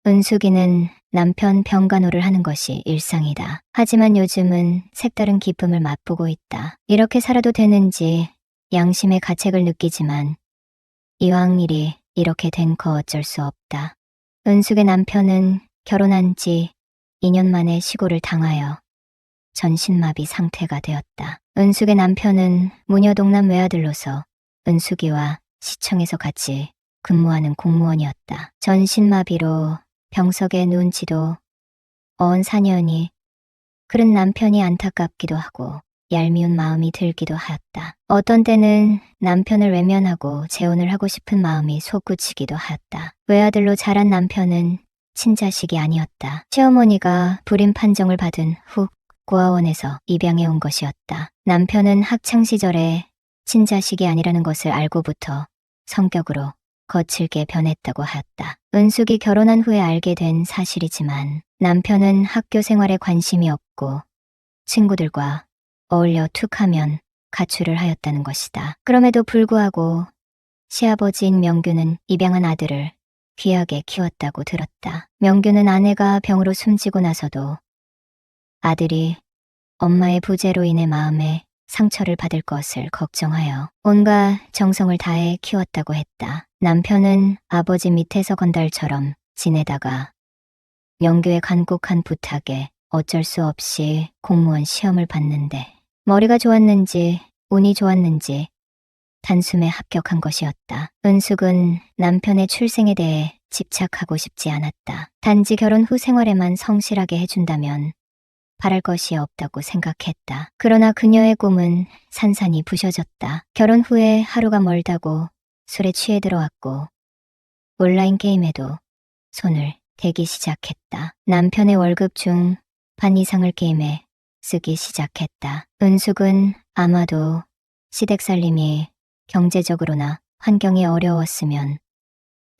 은숙이는 남편 병간호를 하는 것이 일상이다. 하지만 요즘은 색다른 기쁨을 맛보고 있다. 이렇게 살아도 되는지 양심의 가책을 느끼지만 이왕 일이 이렇게 된 거 어쩔 수 없다. 은숙의 남편은 결혼한 지 2년 만에 시골을 당하여 전신마비 상태가 되었다. 은숙의 남편은 무녀동남 외아들로서 은숙이와 시청에서 같이 근무하는 공무원이었다. 전신마비로 병석에 누운 지도 어언 4년이 그런 남편이 안타깝기도 하고 얄미운 마음이 들기도 하였다. 어떤 때는 남편을 외면하고 재혼을 하고 싶은 마음이 솟구치기도 하였다. 외아들로 자란 남편은 친자식이 아니었다. 시어머니가 불임 판정을 받은 후 고아원에서 입양해 온 것이었다. 남편은 학창시절에 친자식이 아니라는 것을 알고부터 성격으로 거칠게 변했다고 하였다. 은숙이 결혼한 후에 알게 된 사실이지만 남편은 학교 생활에 관심이 없고 친구들과 어울려 툭하면 가출을 하였다는 것이다. 그럼에도 불구하고 시아버지인 명규는 입양한 아들을 귀하게 키웠다고 들었다. 명규는 아내가 병으로 숨지고 나서도 아들이 엄마의 부재로 인해 마음에 상처를 받을 것을 걱정하여 온갖 정성을 다해 키웠다고 했다. 남편은 아버지 밑에서 건달처럼 지내다가 명규의 간곡한 부탁에 어쩔 수 없이 공무원 시험을 봤는데 머리가 좋았는지 운이 좋았는지 단숨에 합격한 것이었다. 은숙은 남편의 출생에 대해 집착하고 싶지 않았다. 단지 결혼 후 생활에만 성실하게 해준다면 바랄 것이 없다고 생각했다. 그러나 그녀의 꿈은 산산이 부셔졌다. 결혼 후에 하루가 멀다고 술에 취해 들어왔고 온라인 게임에도 손을 대기 시작했다. 남편의 월급 중 반 이상을 게임에 쓰기 시작했다. 은숙은 아마도 시댁 살림이 경제적으로나 환경이 어려웠으면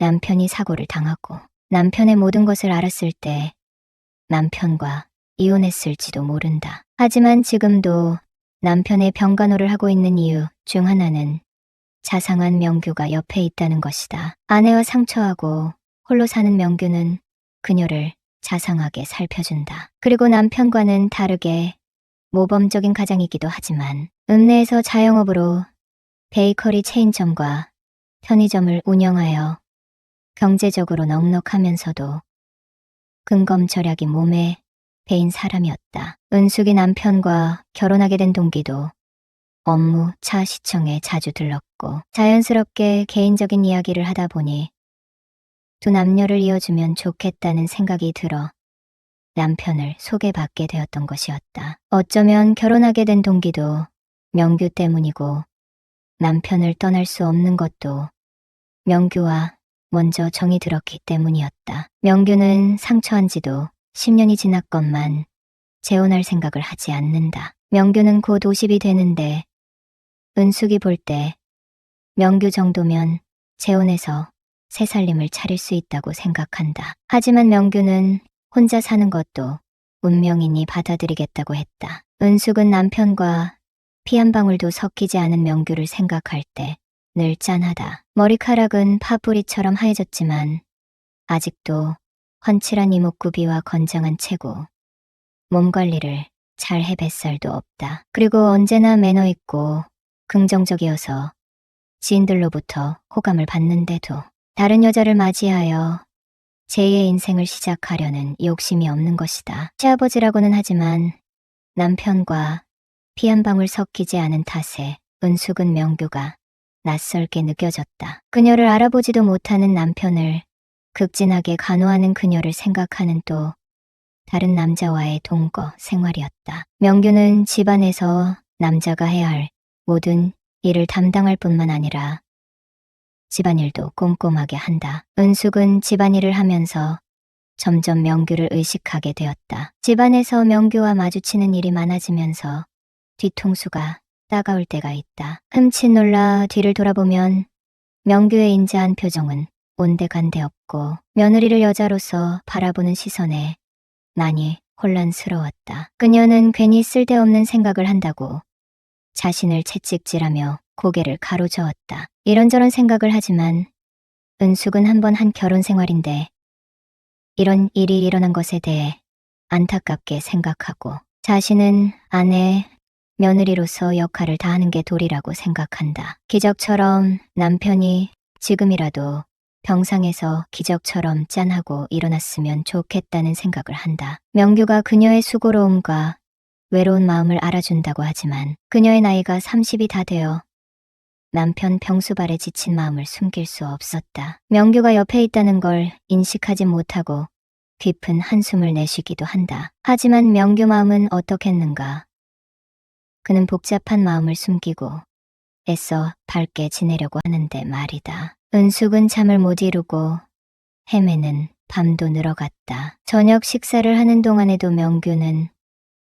남편이 사고를 당하고 남편의 모든 것을 알았을 때 남편과 이혼했을지도 모른다. 하지만 지금도 남편의 병간호를 하고 있는 이유 중 하나는 자상한 명규가 옆에 있다는 것이다. 아내와 상처하고 홀로 사는 명규는 그녀를 자상하게 살펴준다. 그리고 남편과는 다르게 모범적인 가장이기도 하지만 읍내에서 자영업으로 베이커리 체인점과 편의점을 운영하여 경제적으로 넉넉하면서도 근검절약이 몸에 배인 사람이었다. 은숙이 남편과 결혼하게 된 동기도 업무, 차 시청에 자주 들렀고 자연스럽게 개인적인 이야기를 하다 보니 두 남녀를 이어주면 좋겠다는 생각이 들어 남편을 소개받게 되었던 것이었다. 어쩌면 결혼하게 된 동기도 명규 때문이고 남편을 떠날 수 없는 것도 명규와 먼저 정이 들었기 때문이었다. 명규는 상처한 지도 10년이 지났건만 재혼할 생각을 하지 않는다. 명규는 곧 50이 되는데 은숙이 볼 때 명규 정도면 재혼해서 새 살림을 차릴 수 있다고 생각한다. 하지만 명규는 혼자 사는 것도 운명이니 받아들이겠다고 했다. 은숙은 남편과 피 한 방울도 섞이지 않은 명규를 생각할 때 늘 짠하다. 머리카락은 파뿌리처럼 하얘졌지만 아직도 훤칠한 이목구비와 건장한 체구, 몸 관리를 잘해 뱃살도 없다. 그리고 언제나 매너 있고 긍정적이어서 지인들로부터 호감을 받는데도 다른 여자를 맞이하여 제2의 인생을 시작하려는 욕심이 없는 것이다. 시아버지라고는 하지만 남편과 피 한 방울 섞이지 않은 탓에 은숙은 명규가 낯설게 느껴졌다. 그녀를 알아보지도 못하는 남편을 극진하게 간호하는 그녀를 생각하는 또 다른 남자와의 동거 생활이었다. 명규는 집안에서 남자가 해야 할 모든 일을 담당할 뿐만 아니라 집안일도 꼼꼼하게 한다. 은숙은 집안일을 하면서 점점 명규를 의식하게 되었다. 집안에서 명규와 마주치는 일이 많아지면서 뒤통수가 따가울 때가 있다. 흠칫 놀라 뒤를 돌아보면 명규의 인자한 표정은 온데간데 없고 며느리를 여자로서 바라보는 시선에 많이 혼란스러웠다. 그녀는 괜히 쓸데없는 생각을 한다고 자신을 채찍질하며 고개를 가로저었다. 이런저런 생각을 하지만 은숙은 한 번 한 결혼 생활인데 이런 일이 일어난 것에 대해 안타깝게 생각하고 자신은 아내, 며느리로서 역할을 다하는 게 도리라고 생각한다. 기적처럼 남편이 지금이라도 병상에서 기적처럼 짠하고 일어났으면 좋겠다는 생각을 한다. 명규가 그녀의 수고로움과 외로운 마음을 알아준다고 하지만 그녀의 나이가 30이 다 되어 남편 병수발에 지친 마음을 숨길 수 없었다. 명규가 옆에 있다는 걸 인식하지 못하고 깊은 한숨을 내쉬기도 한다. 하지만 명규 마음은 어떻겠는가. 그는 복잡한 마음을 숨기고 애써 밝게 지내려고 하는데 말이다. 은숙은 잠을 못 이루고 헤매는 밤도 늘어갔다. 저녁 식사를 하는 동안에도 명규는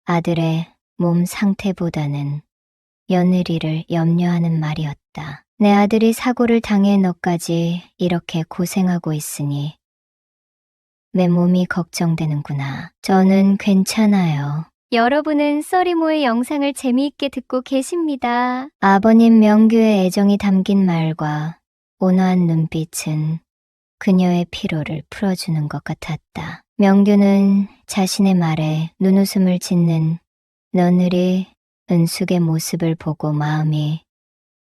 아들의 몸 상태보다는 며느리를 염려하는 말이었다. 내 아들이 사고를 당해 너까지 이렇게 고생하고 있으니 내 몸이 걱정되는구나. 저는 괜찮아요. 여러분은 써리모의 영상을 재미있게 듣고 계십니다. 아버님 명규의 애정이 담긴 말과 온화한 눈빛은 그녀의 피로를 풀어주는 것 같았다. 명규는 자신의 말에 눈웃음을 짓는 며느리 은숙의 모습을 보고 마음이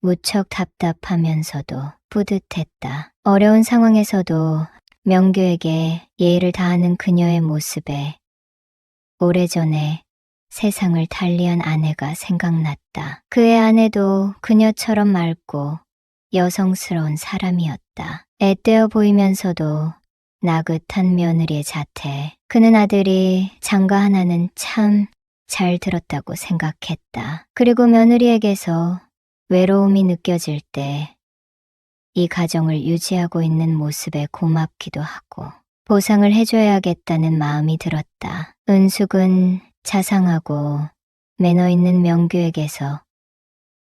무척 답답하면서도 뿌듯했다. 어려운 상황에서도 명규에게 예의를 다하는 그녀의 모습에 오래전에 세상을 달리한 아내가 생각났다. 그의 아내도 그녀처럼 맑고 여성스러운 사람이었다. 앳되어 보이면서도 나긋한 며느리의 자태. 그는 아들이 장가 하나는 참 잘 들었다고 생각했다. 그리고 며느리에게서 외로움이 느껴질 때 이 가정을 유지하고 있는 모습에 고맙기도 하고 보상을 해줘야겠다는 마음이 들었다. 은숙은 자상하고 매너 있는 명규에게서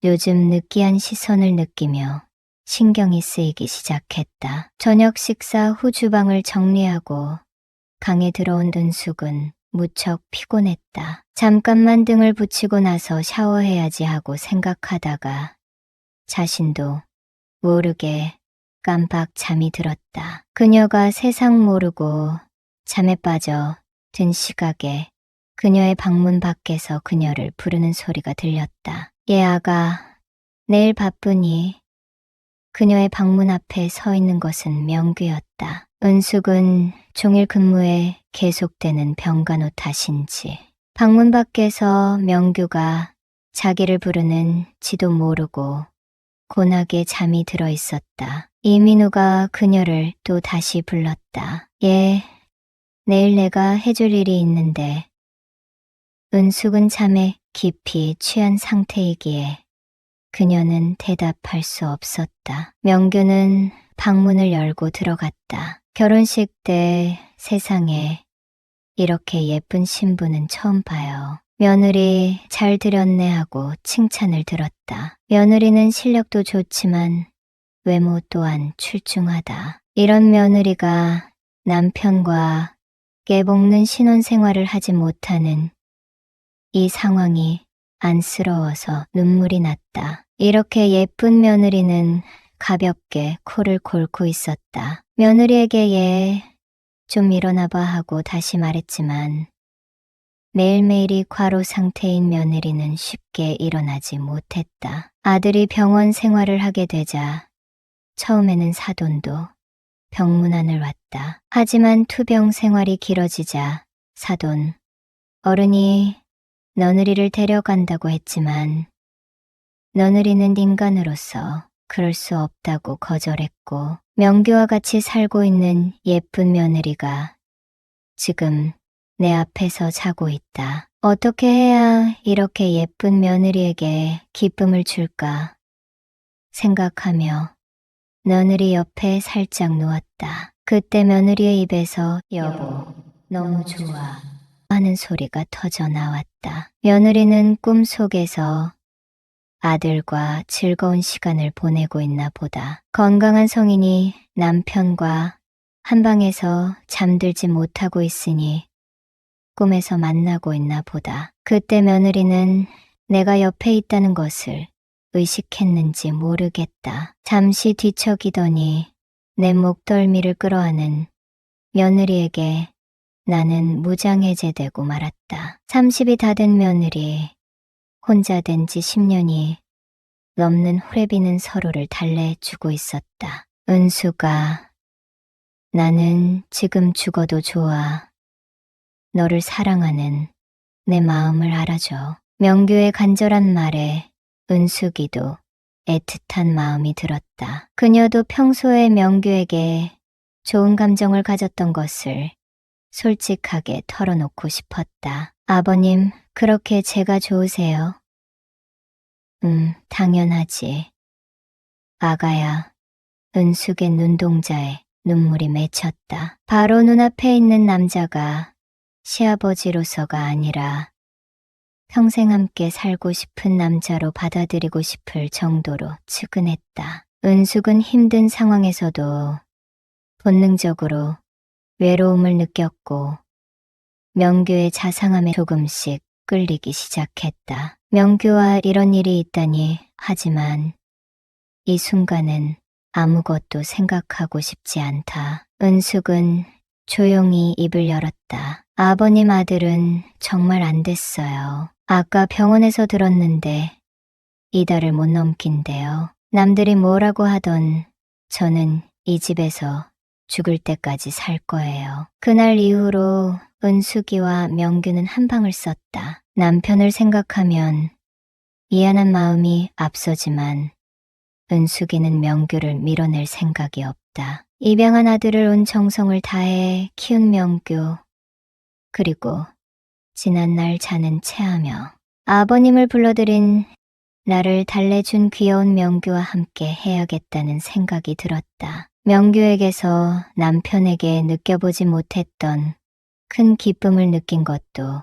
요즘 느끼한 시선을 느끼며 신경이 쓰이기 시작했다. 저녁 식사 후 주방을 정리하고 방에 들어온 은숙은 무척 피곤했다. 잠깐만 등을 붙이고 나서 샤워해야지 하고 생각하다가 자신도 모르게 깜빡 잠이 들었다. 그녀가 세상 모르고 잠에 빠져 든 시각에 그녀의 방문 밖에서 그녀를 부르는 소리가 들렸다. 예 아가, 내일 바쁘니? 그녀의 방문 앞에 서 있는 것은 명규였다. 은숙은 종일 근무에 계속되는 병간호 탓인지 방문 밖에서 명규가 자기를 부르는 지도 모르고 고나게 잠이 들어 있었다. 이민우가 그녀를 또 다시 불렀다. 예, 내일 내가 해줄 일이 있는데. 은숙은 잠에 깊이 취한 상태이기에 그녀는 대답할 수 없었다. 명규는 방문을 열고 들어갔다. 결혼식 때 세상에 이렇게 예쁜 신부는 처음 봐요. 며느리 잘 들였네 하고 칭찬을 들었다. 며느리는 실력도 좋지만 외모 또한 출중하다. 이런 며느리가 남편과 깨볶는 신혼생활을 하지 못하는 이 상황이 안쓰러워서 눈물이 났다. 이렇게 예쁜 며느리는 가볍게 코를 골고 있었다. 며느리에게 예, 좀 일어나봐 하고 다시 말했지만 매일매일이 과로 상태인 며느리는 쉽게 일어나지 못했다. 아들이 병원 생활을 하게 되자 처음에는 사돈도 병문안을 왔다. 하지만 투병 생활이 길어지자 사돈, 어른이 며느리를 데려간다고 했지만 며느리는 인간으로서 그럴 수 없다고 거절했고 명규와 같이 살고 있는 예쁜 며느리가 지금 내 앞에서 자고 있다. 어떻게 해야 이렇게 예쁜 며느리에게 기쁨을 줄까 생각하며 며느리 옆에 살짝 누웠다. 그때 며느리의 입에서 여보, 너무 좋아 하는 소리가 터져 나왔다. 며느리는 꿈속에서 아들과 즐거운 시간을 보내고 있나 보다. 건강한 성인이 남편과 한 방에서 잠들지 못하고 있으니 꿈에서 만나고 있나 보다. 그때 며느리는 내가 옆에 있다는 것을 의식했는지 모르겠다. 잠시 뒤척이더니 내 목덜미를 끌어안은 며느리에게 나는 무장해제되고 말았다. 30이 다 된 며느리, 혼자 된 지 10년이 넘는 호래비는 서로를 달래주고 있었다. 은수가, 나는 지금 죽어도 좋아. 너를 사랑하는 내 마음을 알아줘. 명규의 간절한 말에 은숙이도 애틋한 마음이 들었다. 그녀도 평소에 명규에게 좋은 감정을 가졌던 것을 솔직하게 털어놓고 싶었다. 아버님, 그렇게 제가 좋으세요? 당연하지. 아가야, 은숙의 눈동자에 눈물이 맺혔다. 바로 눈앞에 있는 남자가 시아버지로서가 아니라 평생 함께 살고 싶은 남자로 받아들이고 싶을 정도로 측은했다. 은숙은 힘든 상황에서도 본능적으로 외로움을 느꼈고 명규의 자상함에 조금씩 끌리기 시작했다. 명규와 이런 일이 있다니. 하지만 이 순간은 아무것도 생각하고 싶지 않다. 은숙은 조용히 입을 열었다. 아버님, 아들은 정말 안 됐어요. 아까 병원에서 들었는데 이달을 못 넘긴대요. 남들이 뭐라고 하던 저는 이 집에서 죽을 때까지 살 거예요. 그날 이후로 은숙이와 명규는 한 방을 썼다. 남편을 생각하면 미안한 마음이 앞서지만 은숙이는 명규를 밀어낼 생각이 없다. 입양한 아들을 온 정성을 다해 키운 명규, 그리고 지난날 자는 체하며 아버님을 불러들인 나를 달래준 귀여운 명규와 함께 해야겠다는 생각이 들었다. 명규에게서 남편에게 느껴보지 못했던 큰 기쁨을 느낀 것도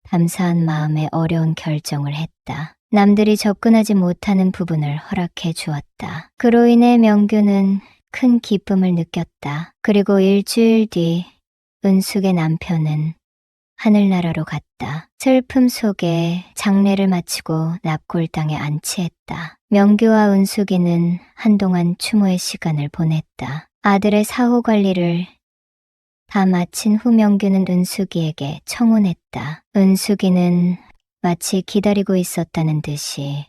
감사한 마음에 어려운 결정을 했다. 남들이 접근하지 못하는 부분을 허락해 주었다. 그로 인해 명규는 큰 기쁨을 느꼈다. 그리고 일주일 뒤 은숙의 남편은 하늘나라로 갔다. 슬픔 속에 장례를 마치고 납골당에 안치했다. 명규와 은숙이는 한동안 추모의 시간을 보냈다. 아들의 사후 관리를 다 마친 후 명규는 은숙이에게 청혼했다. 은숙이는 마치 기다리고 있었다는 듯이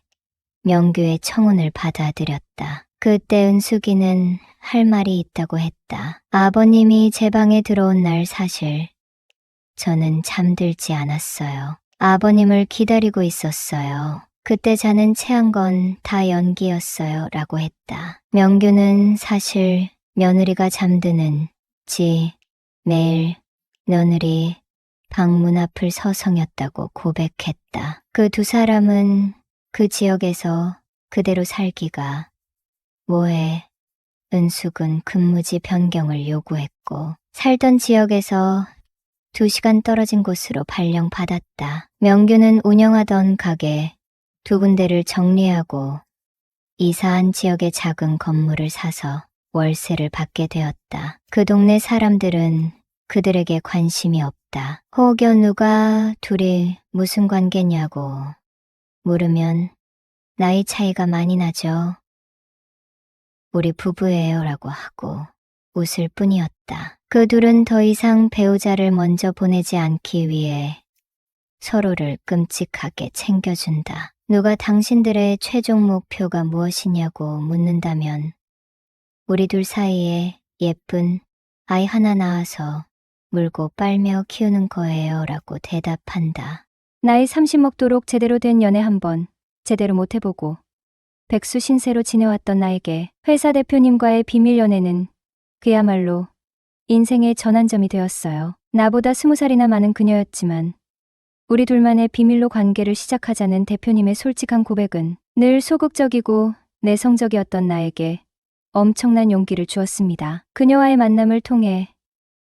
명규의 청혼을 받아들였다. 그때 은숙이는 할 말이 있다고 했다. 아버님이 제 방에 들어온 날 사실 저는 잠들지 않았어요. 아버님을 기다리고 있었어요. 그때 자는 체한 건 다 연기였어요. 라고 했다. 명규는 사실 며느리가 잠드는 지 매일 며느리 방문 앞을 서성였다고 고백했다. 그 두 사람은 그 지역에서 그대로 살기가 뭐해. 은숙은 근무지 변경을 요구했고 살던 지역에서 2시간 떨어진 곳으로 발령받았다. 명규는 운영하던 가게 2군데를 정리하고 이사한 지역의 작은 건물을 사서 월세를 받게 되었다. 그 동네 사람들은 그들에게 관심이 없다. 혹여 누가 둘이 무슨 관계냐고 물으면 나이 차이가 많이 나죠. 우리 부부예요 라고 하고 웃을 뿐이었다. 그 둘은 더 이상 배우자를 먼저 보내지 않기 위해 서로를 끔찍하게 챙겨준다. 누가 당신들의 최종 목표가 무엇이냐고 묻는다면 우리 둘 사이에 예쁜 아이 하나 낳아서 물고 빨며 키우는 거예요 라고 대답한다. 나이 30 먹도록 제대로 된 연애 한 번 제대로 못 해보고 백수 신세로 지내왔던 나에게 회사 대표님과의 비밀 연애는 그야말로 인생의 전환점이 되었어요. 나보다 20살이나 많은 그녀였지만 우리 둘만의 비밀로 관계를 시작하자는 대표님의 솔직한 고백은 늘 소극적이고 내성적이었던 나에게 엄청난 용기를 주었습니다. 그녀와의 만남을 통해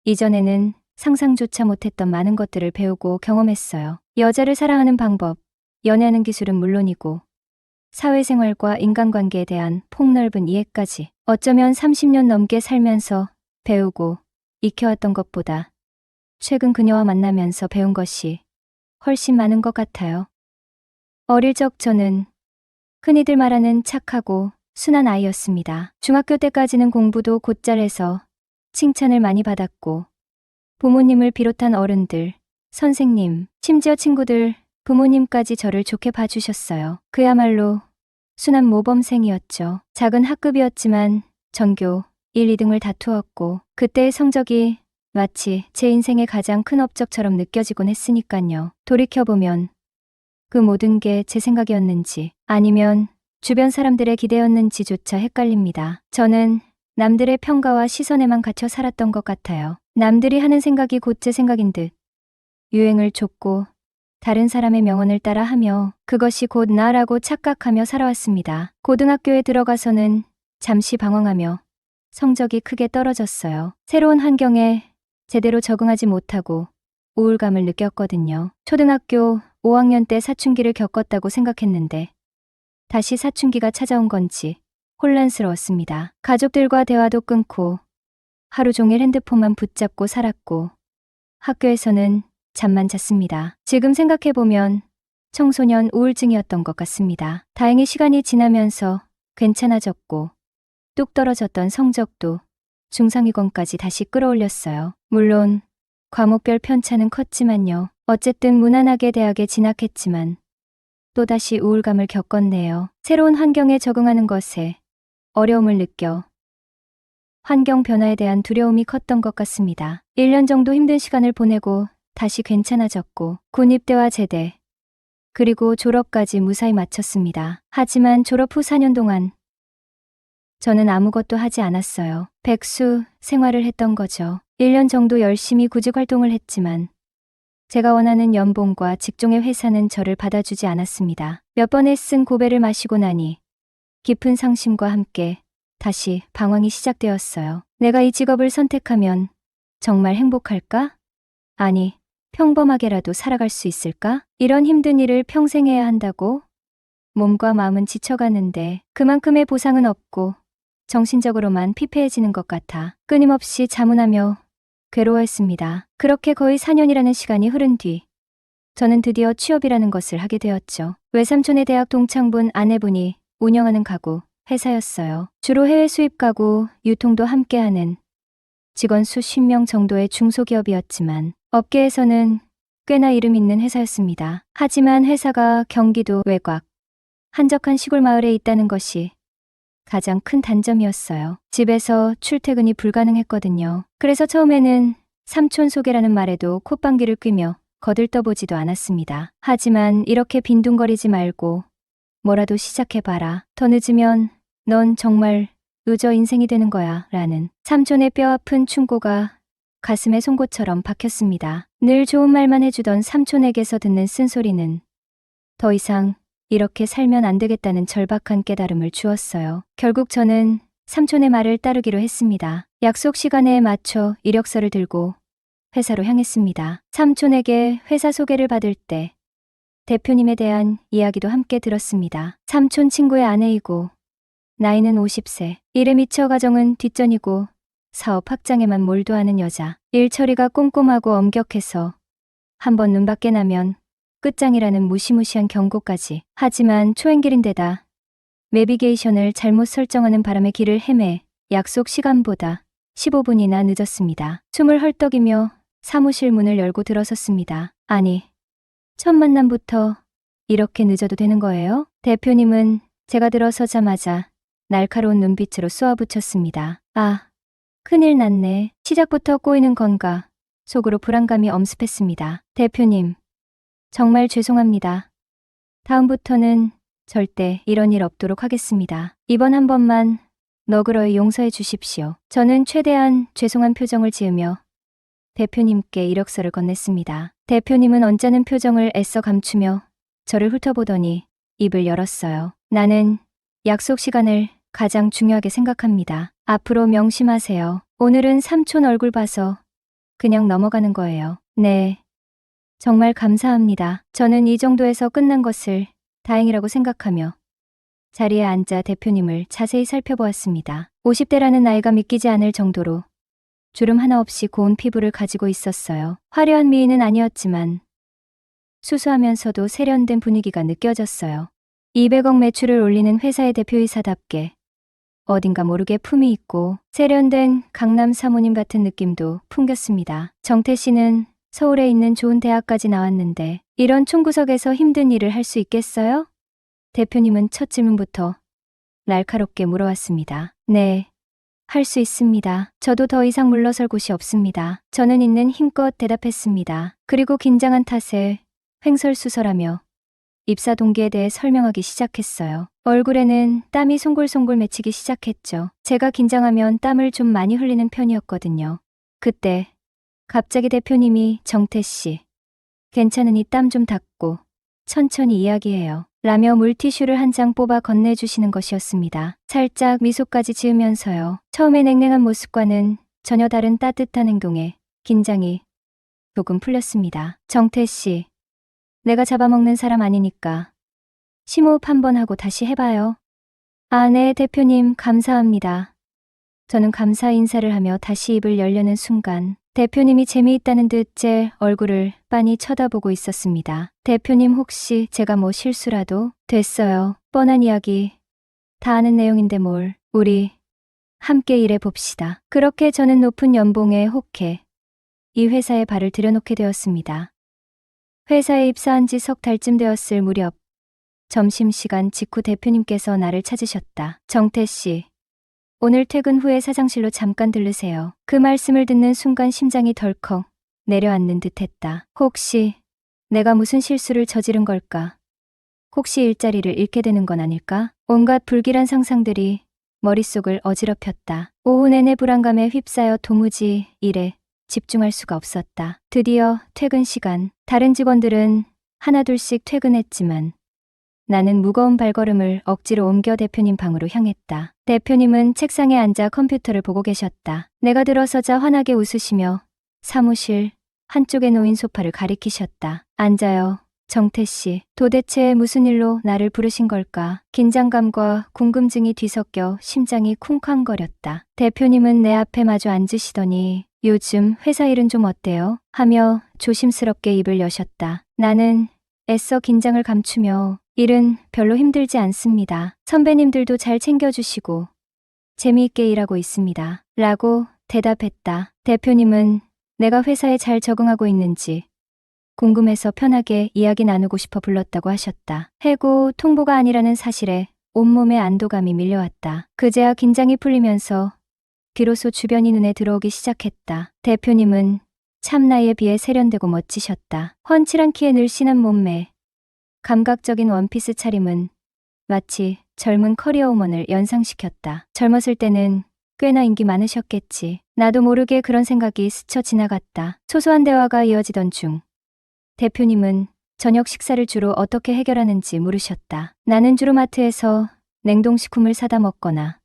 이전에는 상상조차 못했던 많은 것들을 배우고 경험했어요. 여자를 사랑하는 방법, 연애하는 기술은 물론이고 사회생활과 인간관계에 대한 폭넓은 이해까지 어쩌면 30년 넘게 살면서 배우고 익혀왔던 것보다 최근 그녀와 만나면서 배운 것이 훨씬 많은 것 같아요. 어릴 적 저는 흔히들 말하는 착하고 순한 아이였습니다. 중학교 때까지는 공부도 곧잘 해서 칭찬을 많이 받았고 부모님을 비롯한 어른들, 선생님, 심지어 친구들, 부모님까지 저를 좋게 봐주셨어요. 그야말로 순한 모범생이었죠. 작은 학급이었지만 전교 1, 2등을 다투었고 그때의 성적이 마치 제 인생의 가장 큰 업적처럼 느껴지곤 했으니깐요. 돌이켜보면 그 모든 게 제 생각이었는지 아니면 주변 사람들의 기대였는지조차 헷갈립니다. 저는 남들의 평가와 시선에만 갇혀 살았던 것 같아요. 남들이 하는 생각이 곧 제 생각인 듯 유행을 좇고 다른 사람의 명언을 따라 하며 그것이 곧 나라고 착각하며 살아왔습니다. 고등학교에 들어가서는 잠시 방황하며 성적이 크게 떨어졌어요. 새로운 환경에 제대로 적응하지 못하고 우울감을 느꼈거든요. 초등학교 5학년 때 사춘기를 겪었다고 생각했는데 다시 사춘기가 찾아온 건지 혼란스러웠습니다. 가족들과 대화도 끊고 하루 종일 핸드폰만 붙잡고 살았고 학교에서는 잠만 잤습니다. 지금 생각해보면 청소년 우울증이었던 것 같습니다. 다행히 시간이 지나면서 괜찮아졌고 뚝 떨어졌던 성적도 중상위권까지 다시 끌어올렸어요. 물론 과목별 편차는 컸지만요. 어쨌든 무난하게 대학에 진학했지만 또다시 우울감을 겪었네요. 새로운 환경에 적응하는 것에 어려움을 느껴 환경 변화에 대한 두려움이 컸던 것 같습니다. 1년 정도 힘든 시간을 보내고 다시 괜찮아졌고 군입대와 제대 그리고 졸업까지 무사히 마쳤습니다. 하지만 졸업 후 4년 동안 저는 아무것도 하지 않았어요. 백수 생활을 했던 거죠. 1년 정도 열심히 구직 활동을 했지만 제가 원하는 연봉과 직종의 회사는 저를 받아주지 않았습니다. 몇 번의 쓴 고배를 마시고 나니 깊은 상심과 함께 다시 방황이 시작되었어요. 내가 이 직업을 선택하면 정말 행복할까? 아니, 평범하게라도 살아갈 수 있을까? 이런 힘든 일을 평생 해야 한다고? 몸과 마음은 지쳐가는데 그만큼의 보상은 없고 정신적으로만 피폐해지는 것 같아 끊임없이 자문하며 괴로워했습니다. 그렇게 거의 4년이라는 시간이 흐른 뒤 저는 드디어 취업이라는 것을 하게 되었죠. 외삼촌의 대학 동창분 아내분이 운영하는 가구 회사였어요. 주로 해외 수입 가구 유통도 함께하는 직원 수십 명 정도의 중소기업이었지만 업계에서는 꽤나 이름 있는 회사였습니다. 하지만 회사가 경기도 외곽 한적한 시골 마을에 있다는 것이 가장 큰 단점이었어요. 집에서 출퇴근이 불가능했거든요. 그래서 처음에는 삼촌 소개라는 말에도 콧방귀를 뀌며 거들떠보지도 않았습니다. 하지만 이렇게 빈둥거리지 말고 뭐라도 시작해봐라. 더 늦으면 넌 정말 루저 인생이 되는 거야. 라는 삼촌의 뼈아픈 충고가 가슴에 송곳처럼 박혔습니다. 늘 좋은 말만 해주던 삼촌에게서 듣는 쓴소리는 더 이상 이렇게 살면 안 되겠다는 절박한 깨달음을 주었어요. 결국 저는 삼촌의 말을 따르기로 했습니다. 약속 시간에 맞춰 이력서를 들고 회사로 향했습니다. 삼촌에게 회사 소개를 받을 때 대표님에 대한 이야기도 함께 들었습니다. 삼촌 친구의 아내이고 나이는 50세, 일에 미쳐 가정은 뒷전이고 사업 확장에만 몰두하는 여자. 일 처리가 꼼꼼하고 엄격해서 한번 눈 밖에 나면 끝장이라는 무시무시한 경고까지. 하지만 초행길인데다 내비게이션을 잘못 설정하는 바람에 길을 헤매 약속 시간보다 15분이나 늦었습니다. 숨을 헐떡이며 사무실 문을 열고 들어섰습니다. 아니, 첫 만남부터 이렇게 늦어도 되는 거예요? 대표님은 제가 들어서자마자 날카로운 눈빛으로 쏘아붙였습니다. 아, 큰일 났네. 시작부터 꼬이는 건가? 속으로 불안감이 엄습했습니다. 대표님, 정말 죄송합니다. 다음부터는 절대 이런 일 없도록 하겠습니다. 이번 한 번만 너그러이 용서해 주십시오. 저는 최대한 죄송한 표정을 지으며 대표님께 이력서를 건넸습니다. 대표님은 언짢은 표정을 애써 감추며 저를 훑어보더니 입을 열었어요. 나는 약속 시간을 가장 중요하게 생각합니다. 앞으로 명심하세요. 오늘은 삼촌 얼굴 봐서 그냥 넘어가는 거예요. 네. 정말 감사합니다. 저는 이 정도에서 끝난 것을 다행이라고 생각하며 자리에 앉아 대표님을 자세히 살펴보았습니다. 50대라는 나이가 믿기지 않을 정도로 주름 하나 없이 고운 피부를 가지고 있었어요. 화려한 미인은 아니었지만 수수하면서도 세련된 분위기가 느껴졌어요. 200억 매출을 올리는 회사의 대표이사답게 어딘가 모르게 품이 있고 세련된 강남 사모님 같은 느낌도 풍겼습니다. 정태 씨는 서울에 있는 좋은 대학까지 나왔는데 이런 총구석에서 힘든 일을 할 수 있겠어요? 대표님은 첫 질문부터 날카롭게 물어왔습니다. 네, 할 수 있습니다. 저도 더 이상 물러설 곳이 없습니다. 저는 있는 힘껏 대답했습니다. 그리고 긴장한 탓에 횡설수설하며 입사 동기에 대해 설명하기 시작했어요. 얼굴에는 땀이 송골송골 맺히기 시작했죠. 제가 긴장하면 땀을 좀 많이 흘리는 편이었거든요. 그때 갑자기 대표님이 정태 씨, 괜찮으니 땀 좀 닦고 천천히 이야기해요. 라며 물티슈를 한 장 뽑아 건네주시는 것이었습니다. 살짝 미소까지 지으면서요. 처음에 냉랭한 모습과는 전혀 다른 따뜻한 행동에 긴장이 조금 풀렸습니다. 정태 씨, 내가 잡아먹는 사람 아니니까 심호흡 한번 하고 다시 해봐요. 아, 네, 대표님, 감사합니다. 저는 감사 인사를 하며 다시 입을 열려는 순간 대표님이 재미있다는 듯 제 얼굴을 빤히 쳐다보고 있었습니다. 대표님, 혹시 제가 뭐 실수라도? 됐어요. 뻔한 이야기. 다 아는 내용인데 뭘. 우리 함께 일해 봅시다. 그렇게 저는 높은 연봉에 혹해 이 회사에 발을 들여놓게 되었습니다. 회사에 입사한 지 석 달쯤 되었을 무렵 점심시간 직후 대표님께서 나를 찾으셨다. 정태 씨, 오늘 퇴근 후에 사장실로 잠깐 들르세요. 그 말씀을 듣는 순간 심장이 덜컥 내려앉는 듯했다. 혹시 내가 무슨 실수를 저지른 걸까? 혹시 일자리를 잃게 되는 건 아닐까? 온갖 불길한 상상들이 머릿속을 어지럽혔다. 오후 내내 불안감에 휩싸여 도무지 일에 집중할 수가 없었다. 드디어 퇴근 시간. 다른 직원들은 하나둘씩 퇴근했지만 나는 무거운 발걸음을 억지로 옮겨 대표님 방으로 향했다. 대표님은 책상에 앉아 컴퓨터를 보고 계셨다. 내가 들어서자 환하게 웃으시며 사무실 한쪽에 놓인 소파를 가리키셨다. 앉아요. 정태 씨, 도대체 무슨 일로 나를 부르신 걸까? 긴장감과 궁금증이 뒤섞여 심장이 쿵쾅거렸다. 대표님은 내 앞에 마주 앉으시더니 요즘 회사 일은 좀 어때요? 하며 조심스럽게 입을 여셨다. 나는 애써 긴장을 감추며 일은 별로 힘들지 않습니다. 선배님들도 잘 챙겨주시고 재미있게 일하고 있습니다. 라고 대답했다. 대표님은 내가 회사에 잘 적응하고 있는지 궁금해서 편하게 이야기 나누고 싶어 불렀다고 하셨다. 해고 통보가 아니라는 사실에 온몸에 안도감이 밀려왔다. 그제야 긴장이 풀리면서 비로소 주변이 눈에 들어오기 시작했다. 대표님은 참 나이에 비해 세련되고 멋지셨다. 훤칠한 키에 늘씬한 몸매, 감각적인 원피스 차림은 마치 젊은 커리어우먼을 연상시켰다. 젊었을 때는 꽤나 인기 많으셨겠지. 나도 모르게 그런 생각이 스쳐 지나갔다. 소소한 대화가 이어지던 중 대표님은 저녁 식사를 주로 어떻게 해결하는지 물으셨다. 나는 주로 마트에서 냉동식품을 사다 먹거나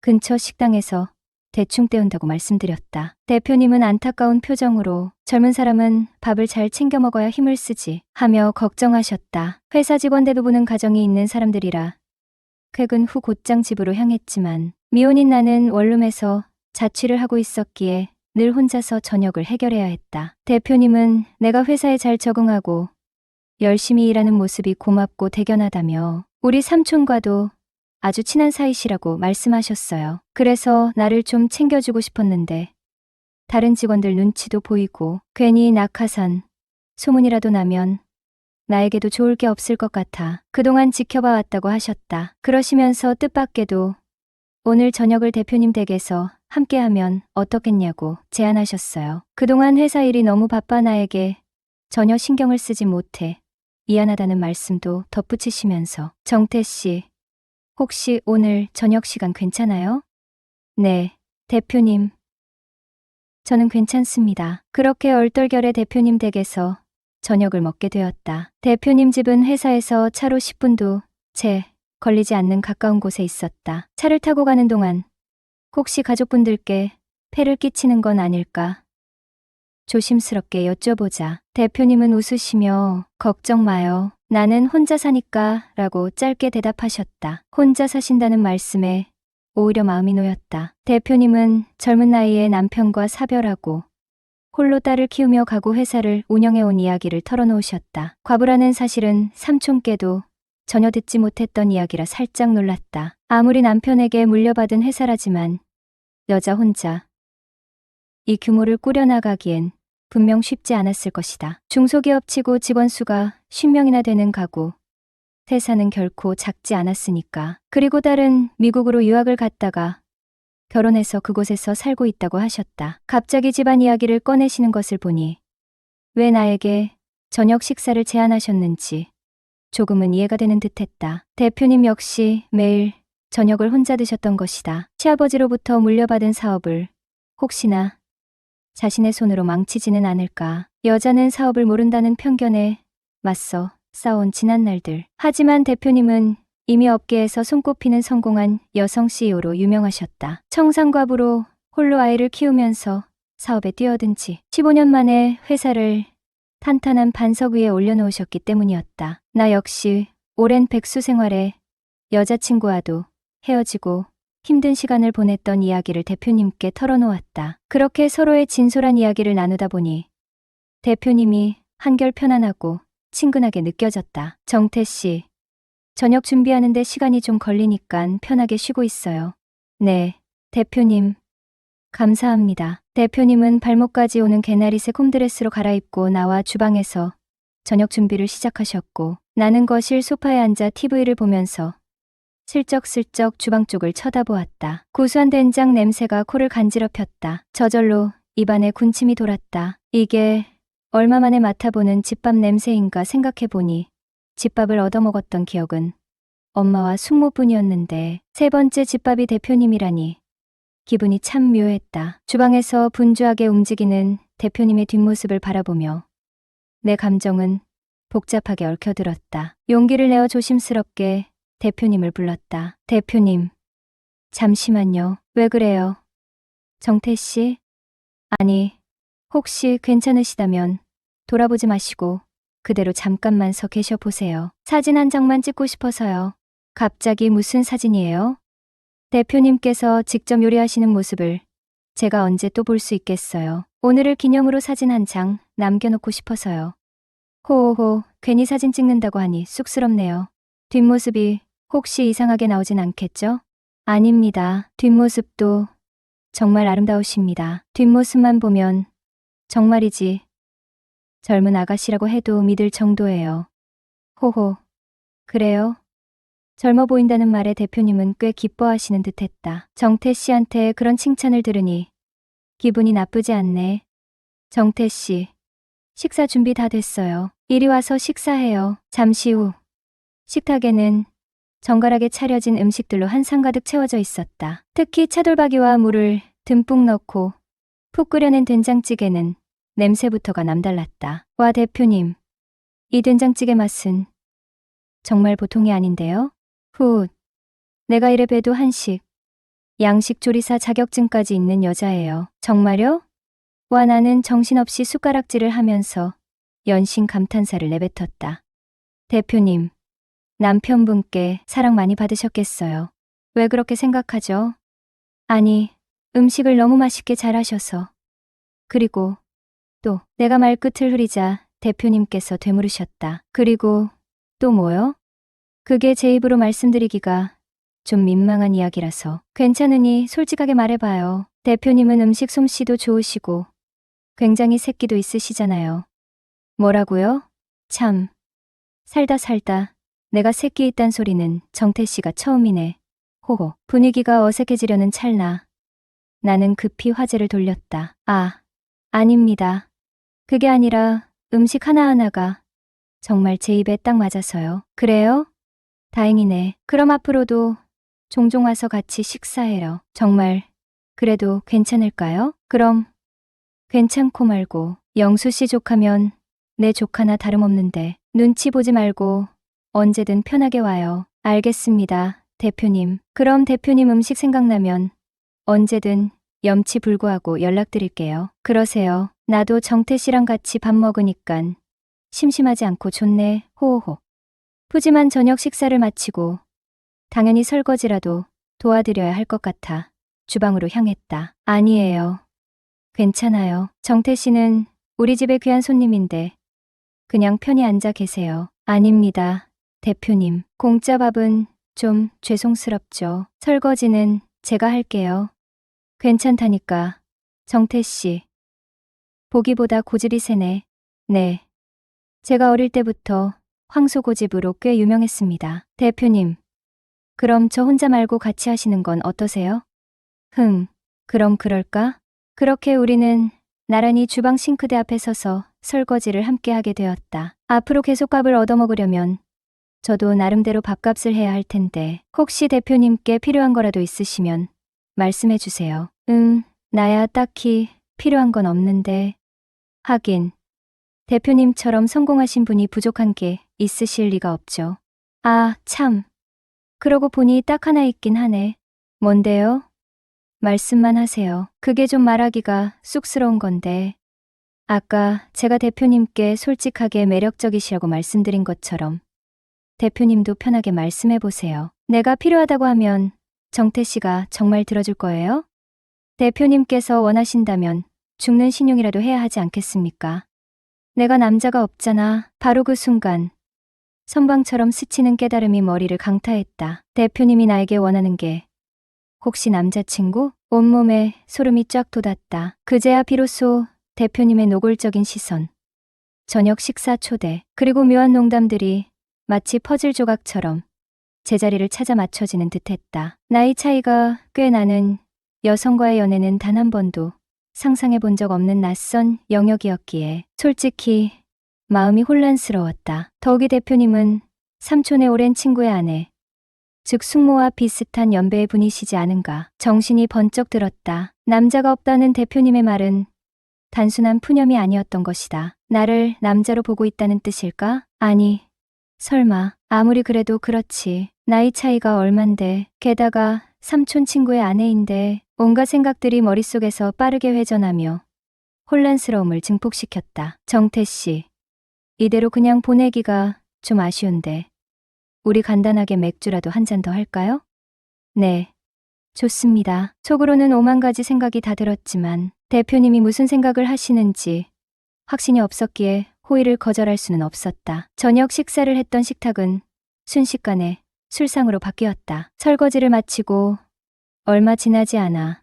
근처 식당에서 대충 때운다고 말씀드렸다. 대표님은 안타까운 표정으로 젊은 사람은 밥을 잘 챙겨 먹어야 힘을 쓰지 하며 걱정하셨다. 회사 직원 대부분은 가정이 있는 사람들이라 퇴근 후 곧장 집으로 향했지만 미혼인 나는 원룸에서 자취를 하고 있었기에 늘 혼자서 저녁을 해결해야 했다. 대표님은 내가 회사에 잘 적응하고 열심히 일하는 모습이 고맙고 대견하다며 우리 삼촌과도 아주 친한 사이시라고 말씀하셨어요. 그래서 나를 좀 챙겨주고 싶었는데 다른 직원들 눈치도 보이고 괜히 낙하산 소문이라도 나면 나에게도 좋을 게 없을 것 같아 그동안 지켜봐 왔다고 하셨다. 그러시면서 뜻밖에도 오늘 저녁을 대표님 댁에서 함께하면 어떻겠냐고 제안하셨어요. 그동안 회사 일이 너무 바빠 나에게 전혀 신경을 쓰지 못해 미안하다는 말씀도 덧붙이시면서 정태 씨, 혹시 오늘 저녁 시간 괜찮아요? 네, 대표님. 저는 괜찮습니다. 그렇게 얼떨결에 대표님 댁에서 저녁을 먹게 되었다. 대표님 집은 회사에서 차로 10분도 채 걸리지 않는 가까운 곳에 있었다. 차를 타고 가는 동안 혹시 가족분들께 폐를 끼치는 건 아닐까? 조심스럽게 여쭤보자 대표님은 웃으시며 걱정 마요. 나는 혼자 사니까 라고 짧게 대답하셨다. 혼자 사신다는 말씀에 오히려 마음이 놓였다. 대표님은 젊은 나이에 남편과 사별하고 홀로 딸을 키우며 가구 회사를 운영해온 이야기를 털어놓으셨다. 과부라는 사실은 삼촌께도 전혀 듣지 못했던 이야기라 살짝 놀랐다. 아무리 남편에게 물려받은 회사라지만 여자 혼자 이 규모를 꾸려나가기엔 분명 쉽지 않았을 것이다. 중소기업치고 직원 수가 10명이나 되는 가구. 회사는 결코 작지 않았으니까. 그리고 딸은 미국으로 유학을 갔다가 결혼해서 그곳에서 살고 있다고 하셨다. 갑자기 집안 이야기를 꺼내시는 것을 보니 왜 나에게 저녁 식사를 제안하셨는지 조금은 이해가 되는 듯했다. 대표님 역시 매일 저녁을 혼자 드셨던 것이다. 시아버지로부터 물려받은 사업을 혹시나 자신의 손으로 망치지는 않을까. 여자는 사업을 모른다는 편견에 맞서 싸운 지난 날들. 하지만 대표님은 이미 업계에서 손꼽히는 성공한 여성 CEO로 유명하셨다. 청산과부로 홀로 아이를 키우면서 사업에 뛰어든 지 15년 만에 회사를 탄탄한 반석 위에 올려놓으셨기 때문이었다. 나 역시 오랜 백수 생활에 여자친구와도 헤어지고 힘든 시간을 보냈던 이야기를 대표님께 털어놓았다. 그렇게 서로의 진솔한 이야기를 나누다 보니 대표님이 한결 편안하고 친근하게 느껴졌다. 정태 씨, 저녁 준비하는데 시간이 좀 걸리니까 편하게 쉬고 있어요. 네, 대표님. 감사합니다. 대표님은 발목까지 오는 개나리색 홈드레스로 갈아입고 나와 주방에서 저녁 준비를 시작하셨고 나는 거실 소파에 앉아 TV를 보면서 슬쩍슬쩍 주방 쪽을 쳐다보았다. 구수한 된장 냄새가 코를 간지럽혔다. 저절로 입안에 군침이 돌았다. 이게 얼마 만에 맡아보는 집밥 냄새인가 생각해보니 집밥을 얻어먹었던 기억은 엄마와 숙모뿐이었는데 세 번째 집밥이 대표님이라니 기분이 참 묘했다. 주방에서 분주하게 움직이는 대표님의 뒷모습을 바라보며 내 감정은 복잡하게 얽혀들었다. 용기를 내어 조심스럽게 대표님을 불렀다. 대표님, 잠시만요. 왜 그래요? 정태 씨? 아니, 혹시 괜찮으시다면 돌아보지 마시고 그대로 잠깐만 서 계셔 보세요. 사진 한 장만 찍고 싶어서요. 갑자기 무슨 사진이에요? 대표님께서 직접 요리하시는 모습을 제가 언제 또 볼 수 있겠어요. 오늘을 기념으로 사진 한 장 남겨놓고 싶어서요. 호호호, 괜히 사진 찍는다고 하니 쑥스럽네요. 뒷모습이 혹시 이상하게 나오진 않겠죠? 아닙니다. 뒷모습도 정말 아름다우십니다. 뒷모습만 보면 정말이지 젊은 아가씨라고 해도 믿을 정도예요. 호호, 그래요? 젊어 보인다는 말에 대표님은 꽤 기뻐하시는 듯했다. 정태 씨한테 그런 칭찬을 들으니 기분이 나쁘지 않네. 정태 씨, 식사 준비 다 됐어요. 이리 와서 식사해요. 잠시 후 식탁에는 정갈하게 차려진 음식들로 한 상 가득 채워져 있었다. 특히 차돌박이와 물을 듬뿍 넣고 푹 끓여낸 된장찌개는 냄새부터가 남달랐다. 와 대표님, 이 된장찌개 맛은 정말 보통이 아닌데요? 훗, 내가 이래 봬도 한식, 양식 조리사 자격증까지 있는 여자예요. 정말요? 와 나는 정신없이 숟가락질을 하면서 연신 감탄사를 내뱉었다. 대표님, 남편분께 사랑 많이 받으셨겠어요. 왜 그렇게 생각하죠? 아니, 음식을 너무 맛있게 잘하셔서. 그리고 또 내가 말끝을 흐리자 대표님께서 되물으셨다. 그리고 또 뭐요? 그게 제 입으로 말씀드리기가 좀 민망한 이야기라서. 괜찮으니 솔직하게 말해봐요. 대표님은 음식 솜씨도 좋으시고 굉장히 새끼도 있으시잖아요. 뭐라고요? 참, 살다 내가 새끼 있단 소리는 정태 씨가 처음이네. 호호. 분위기가 어색해지려는 찰나 나는 급히 화제를 돌렸다. 아, 아닙니다. 그게 아니라 음식 하나하나가 정말 제 입에 딱 맞아서요. 그래요? 다행이네. 그럼 앞으로도 종종 와서 같이 식사해요. 정말 그래도 괜찮을까요? 그럼 괜찮고 말고. 영수 씨 조카면 내 조카나 다름없는데 눈치 보지 말고 언제든 편하게 와요. 알겠습니다, 대표님. 그럼 대표님 음식 생각나면 언제든 염치불구하고 연락드릴게요. 그러세요. 나도 정태 씨랑 같이 밥 먹으니깐 심심하지 않고 좋네. 호호호. 푸짐한 저녁 식사를 마치고 당연히 설거지라도 도와드려야 할 것 같아 주방으로 향했다. 아니에요. 괜찮아요. 정태 씨는 우리 집의 귀한 손님인데 그냥 편히 앉아 계세요. 아닙니다, 대표님, 공짜 밥은 좀 죄송스럽죠. 설거지는 제가 할게요. 괜찮다니까. 정태 씨. 보기보다 고집이 세네. 네. 제가 어릴 때부터 황소고집으로 꽤 유명했습니다. 대표님. 그럼 저 혼자 말고 같이 하시는 건 어떠세요? 그럼 그럴까? 그렇게 우리는 나란히 주방 싱크대 앞에 서서 설거지를 함께 하게 되었다. 앞으로 계속 밥을 얻어먹으려면 저도 나름대로 밥값을 해야 할 텐데 혹시 대표님께 필요한 거라도 있으시면 말씀해 주세요. 나야 딱히 필요한 건 없는데. 하긴 대표님처럼 성공하신 분이 부족한 게 있으실 리가 없죠. 아, 참. 그러고 보니 딱 하나 있긴 하네. 뭔데요? 말씀만 하세요. 그게 좀 말하기가 쑥스러운 건데. 아까 제가 대표님께 솔직하게 매력적이시라고 말씀드린 것처럼 대표님도 편하게 말씀해 보세요. 내가 필요하다고 하면 정태 씨가 정말 들어줄 거예요? 대표님께서 원하신다면 죽는 신용이라도 해야 하지 않겠습니까? 내가 남자가 없잖아. 바로 그 순간 선방처럼 스치는 깨달음이 머리를 강타했다. 대표님이 나에게 원하는 게 혹시 남자친구? 온몸에 소름이 쫙 돋았다. 그제야 비로소 대표님의 노골적인 시선, 저녁 식사 초대, 그리고 묘한 농담들이 마치 퍼즐 조각처럼 제자리를 찾아 맞춰지는 듯했다. 나이 차이가 꽤 나는 여성과의 연애는 단 한 번도 상상해 본 적 없는 낯선 영역이었기에 솔직히 마음이 혼란스러웠다. 더욱이 대표님은 삼촌의 오랜 친구의 아내, 즉 숙모와 비슷한 연배의 분이시지 않은가. 정신이 번쩍 들었다. 남자가 없다는 대표님의 말은 단순한 푸념이 아니었던 것이다. 나를 남자로 보고 있다는 뜻일까? 아니, 설마. 아무리 그래도 그렇지. 나이 차이가 얼만데, 게다가 삼촌 친구의 아내인데. 온갖 생각들이 머릿속에서 빠르게 회전하며 혼란스러움을 증폭시켰다. 정태 씨, 이대로 그냥 보내기가 좀 아쉬운데 우리 간단하게 맥주라도 한 잔 더 할까요? 네, 좋습니다. 속으로는 오만 가지 생각이 다 들었지만 대표님이 무슨 생각을 하시는지 확신이 없었기에 호의를 거절할 수는 없었다. 저녁 식사를 했던 식탁은 순식간에 술상으로 바뀌었다. 설거지를 마치고 얼마 지나지 않아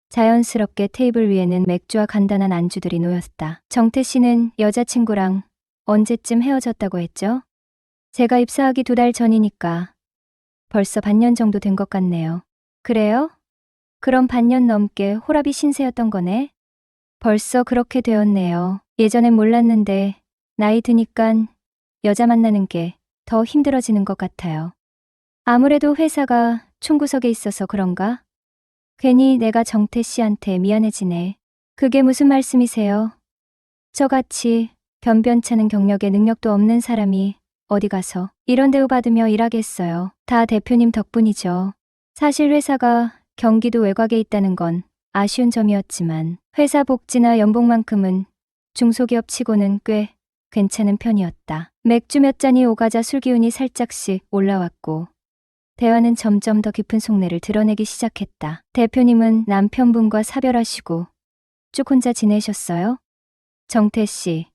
자연스럽게 테이블 위에는 맥주와 간단한 안주들이 놓였다. 정태 씨는 여자친구랑 언제쯤 헤어졌다고 했죠? 제가 입사하기 2달 전이니까 벌써 반년 정도 된 것 같네요. 그래요? 그럼 반년 넘게 호라비 신세였던 거네? 벌써 그렇게 되었네요. 예전엔 몰랐는데 나이 드니깐 여자 만나는 게 더 힘들어지는 것 같아요. 아무래도 회사가 총구석에 있어서 그런가? 괜히 내가 정태 씨한테 미안해지네. 그게 무슨 말씀이세요? 저같이 변변찮은 경력에 능력도 없는 사람이 어디 가서 이런 대우 받으며 일하겠어요. 다 대표님 덕분이죠. 사실 회사가 경기도 외곽에 있다는 건 아쉬운 점이었지만 회사 복지나 연봉만큼은 중소기업 치고는 꽤 괜찮은 편이었다. 맥주 몇 잔이 오가자 술기운이 살짝씩 올라왔고 대화는 점점 더 깊은 속내를 드러내기 시작했다. 대표님은 남편분과 사별하시고 쭉 혼자 지내셨어요? 정태 씨,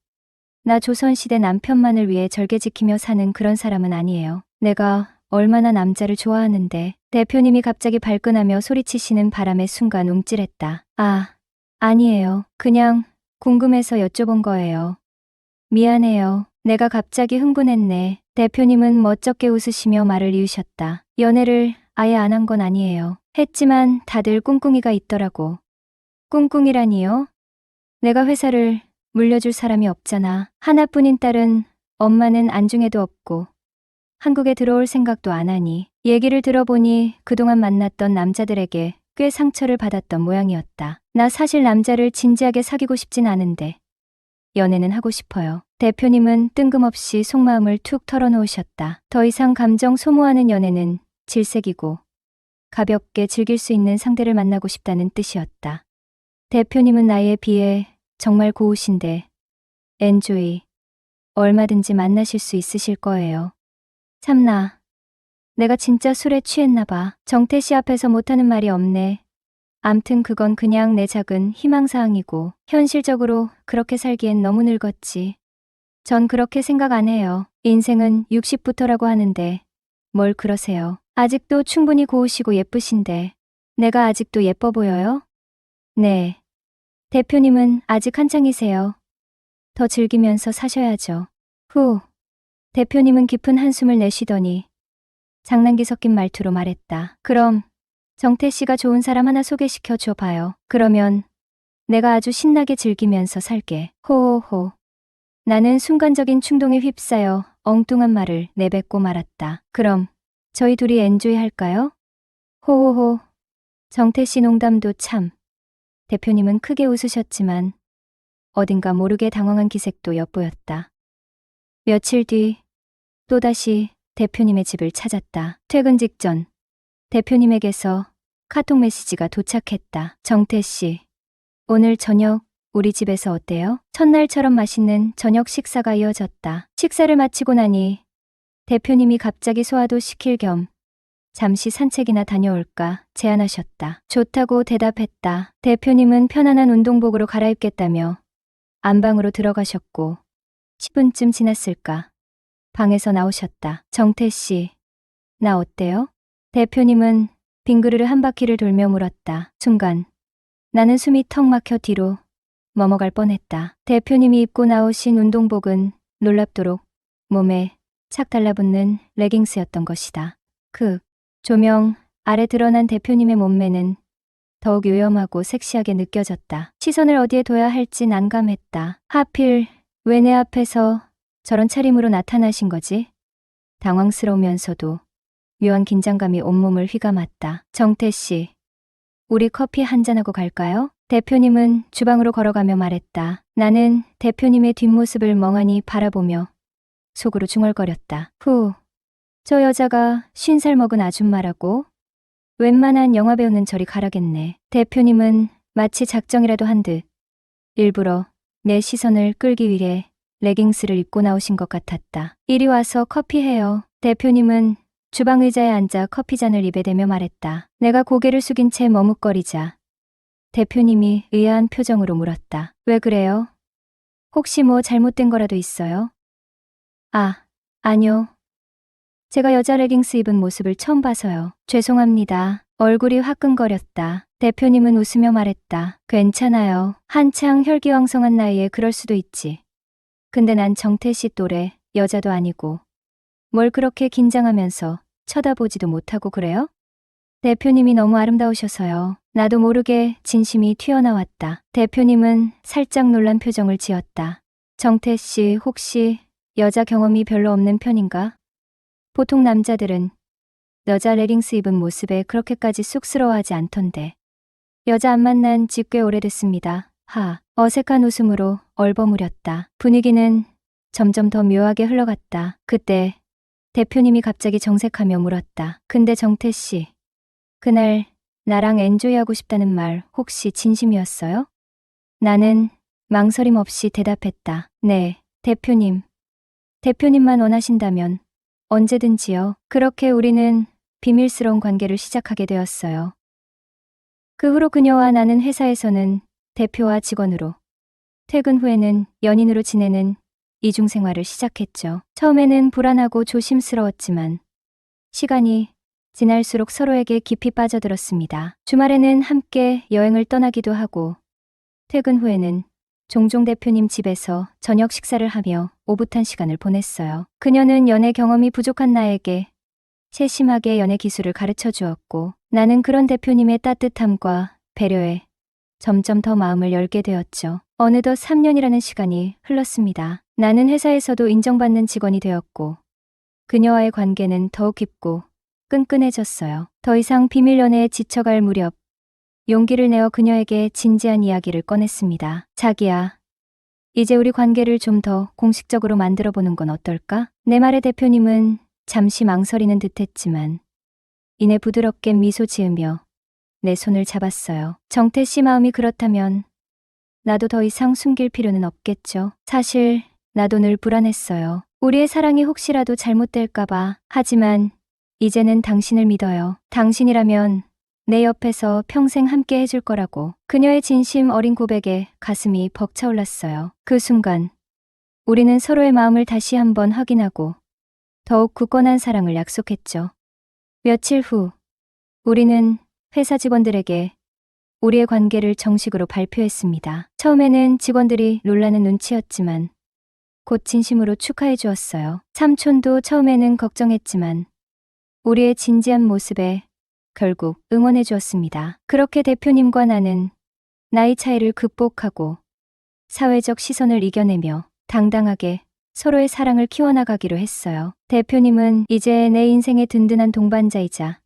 나 조선시대 남편만을 위해 절개 지키며 사는 그런 사람은 아니에요. 내가 얼마나 남자를 좋아하는데. 대표님이 갑자기 발끈하며 소리치시는 바람에 순간 움찔했다. 아, 아니에요. 그냥 궁금해서 여쭤본 거예요. 미안해요. 내가 갑자기 흥분했네. 대표님은 멋쩍게 웃으시며 말을 이으셨다. 연애를 아예 안 한 건 아니에요. 했지만 다들 꿍꿍이가 있더라고. 꿍꿍이라니요? 내가 회사를 물려줄 사람이 없잖아. 하나뿐인 딸은 엄마는 안중에도 없고 한국에 들어올 생각도 안 하니. 얘기를 들어보니 그동안 만났던 남자들에게 꽤 상처를 받았던 모양이었다. 나 사실 남자를 진지하게 사귀고 싶진 않은데 연애는 하고 싶어요. 대표님은 뜬금없이 속마음을 툭 털어놓으셨다. 더 이상 감정 소모하는 연애는 질색이고 가볍게 즐길 수 있는 상대를 만나고 싶다는 뜻이었다. 대표님은 나이에 비해 정말 고우신데 엔조이 얼마든지 만나실 수 있으실 거예요. 참나, 내가 진짜 술에 취했나 봐. 정태 씨 앞에서 못하는 말이 없네. 암튼 그건 그냥 내 작은 희망사항이고 현실적으로 그렇게 살기엔 너무 늙었지. 전 그렇게 생각 안 해요. 인생은 60부터라고 하는데 뭘 그러세요? 아직도 충분히 고우시고 예쁘신데 내가 아직도 예뻐 보여요? 네. 대표님은 아직 한창이세요. 더 즐기면서 사셔야죠. 후. 대표님은 깊은 한숨을 내쉬더니 장난기 섞인 말투로 말했다. 그럼 정태 씨가 좋은 사람 하나 소개시켜 줘 봐요. 그러면 내가 아주 신나게 즐기면서 살게. 호호호. 나는 순간적인 충동에 휩싸여 엉뚱한 말을 내뱉고 말았다. 그럼 저희 둘이 엔조이 할까요? 호호호. 정태 씨 농담도 참. 대표님은 크게 웃으셨지만 어딘가 모르게 당황한 기색도 엿보였다. 며칠 뒤 또다시 대표님의 집을 찾았다. 퇴근 직전 대표님에게서 카톡 메시지가 도착했다. 정태 씨, 오늘 저녁 우리 집에서 어때요? 첫날처럼 맛있는 저녁 식사가 이어졌다. 식사를 마치고 나니 대표님이 갑자기 소화도 시킬 겸 잠시 산책이나 다녀올까 제안하셨다. 좋다고 대답했다. 대표님은 편안한 운동복으로 갈아입겠다며 안방으로 들어가셨고 10분쯤 지났을까 방에서 나오셨다. 정태 씨, 나 어때요? 대표님은 빙그르르 한 바퀴를 돌며 물었다. 순간 나는 숨이 턱 막혀 뒤로 넘어갈 뻔했다. 대표님이 입고 나오신 운동복은 놀랍도록 몸에 착 달라붙는 레깅스였던 것이다. 조명 아래 드러난 대표님의 몸매는 더욱 요염하고 섹시하게 느껴졌다. 시선을 어디에 둬야 할지 난감했다. 하필 왜 내 앞에서 저런 차림으로 나타나신 거지? 당황스러우면서도 묘한 긴장감이 온몸을 휘감았다. 정태 씨, 우리 커피 한잔하고 갈까요? 대표님은 주방으로 걸어가며 말했다. 나는 대표님의 뒷모습을 멍하니 바라보며 속으로 중얼거렸다. 저 여자가 50살 먹은 아줌마라고? 웬만한 영화 배우는 저리 가라겠네. 대표님은 마치 작정이라도 한 듯 일부러 내 시선을 끌기 위해 레깅스를 입고 나오신 것 같았다. 이리 와서 커피해요. 대표님은 주방 의자에 앉아 커피잔을 입에 대며 말했다. 내가 고개를 숙인 채 머뭇거리자 대표님이 의아한 표정으로 물었다. 왜 그래요? 혹시 뭐 잘못된 거라도 있어요? 아니요. 제가 여자 레깅스 입은 모습을 처음 봐서요. 죄송합니다. 얼굴이 화끈거렸다. 대표님은 웃으며 말했다. 괜찮아요. 한창 혈기왕성한 나이에 그럴 수도 있지. 근데 난 정태 씨 또래 여자도 아니고 뭘 그렇게 긴장하면서 쳐다보지도 못하고 그래요? 대표님이 너무 아름다우셔서요. 나도 모르게 진심이 튀어나왔다. 대표님은 살짝 놀란 표정을 지었다. 정태 씨 혹시 여자 경험이 별로 없는 편인가? 보통 남자들은 여자 레깅스 입은 모습에 그렇게까지 쑥스러워하지 않던데. 여자 안 만난 지 꽤 오래됐습니다. 어색한 웃음으로 얼버무렸다. 분위기는 점점 더 묘하게 흘러갔다. 그때 대표님이 갑자기 정색하며 물었다. 근데 정태 씨, 그날 나랑 엔조이 하고 싶다는 말 혹시 진심이었어요? 나는 망설임 없이 대답했다. 네, 대표님. 대표님만 원하신다면 언제든지요. 그렇게 우리는 비밀스러운 관계를 시작하게 되었어요. 그 후로 그녀와 나는 회사에서는 대표와 직원으로, 퇴근 후에는 연인으로 지내는 이중생활을 시작했죠. 처음에는 불안하고 조심스러웠지만 시간이 지날수록 서로에게 깊이 빠져들었습니다. 주말에는 함께 여행을 떠나기도 하고 퇴근 후에는 종종 대표님 집에서 저녁 식사를 하며 오붓한 시간을 보냈어요. 그녀는 연애 경험이 부족한 나에게 세심하게 연애 기술을 가르쳐 주었고 나는 그런 대표님의 따뜻함과 배려에 점점 더 마음을 열게 되었죠. 어느덧 3년이라는 시간이 흘렀습니다. 나는 회사에서도 인정받는 직원이 되었고 그녀와의 관계는 더욱 깊고 끈끈해졌어요. 더 이상 비밀 연애에 지쳐갈 무렵 용기를 내어 그녀에게 진지한 이야기를 꺼냈습니다. 자기야, 이제 우리 관계를 좀 더 공식적으로 만들어 보는 건 어떨까? 내 말에 대표님은 잠시 망설이는 듯했지만 이내 부드럽게 미소 지으며 내 손을 잡았어요. 정태 씨 마음이 그렇다면 나도 더 이상 숨길 필요는 없겠죠. 사실 나도 늘 불안했어요. 우리의 사랑이 혹시라도 잘못될까봐. 하지만 이제는 당신을 믿어요. 당신이라면 내 옆에서 평생 함께 해줄 거라고. 그녀의 진심 어린 고백에 가슴이 벅차올랐어요. 그 순간 우리는 서로의 마음을 다시 한번 확인하고 더욱 굳건한 사랑을 약속했죠. 며칠 후, 우리는 회사 직원들에게 우리의 관계를 정식으로 발표했습니다. 처음에는 직원들이 놀라는 눈치였지만 곧 진심으로 축하해 주었어요. 삼촌도 처음에는 걱정했지만 우리의 진지한 모습에 결국 응원해 주었습니다. 그렇게 대표님과 나는 나이 차이를 극복하고 사회적 시선을 이겨내며 당당하게 서로의 사랑을 키워나가기로 했어요. 대표님은 이제 내 인생의 든든한 동반자이자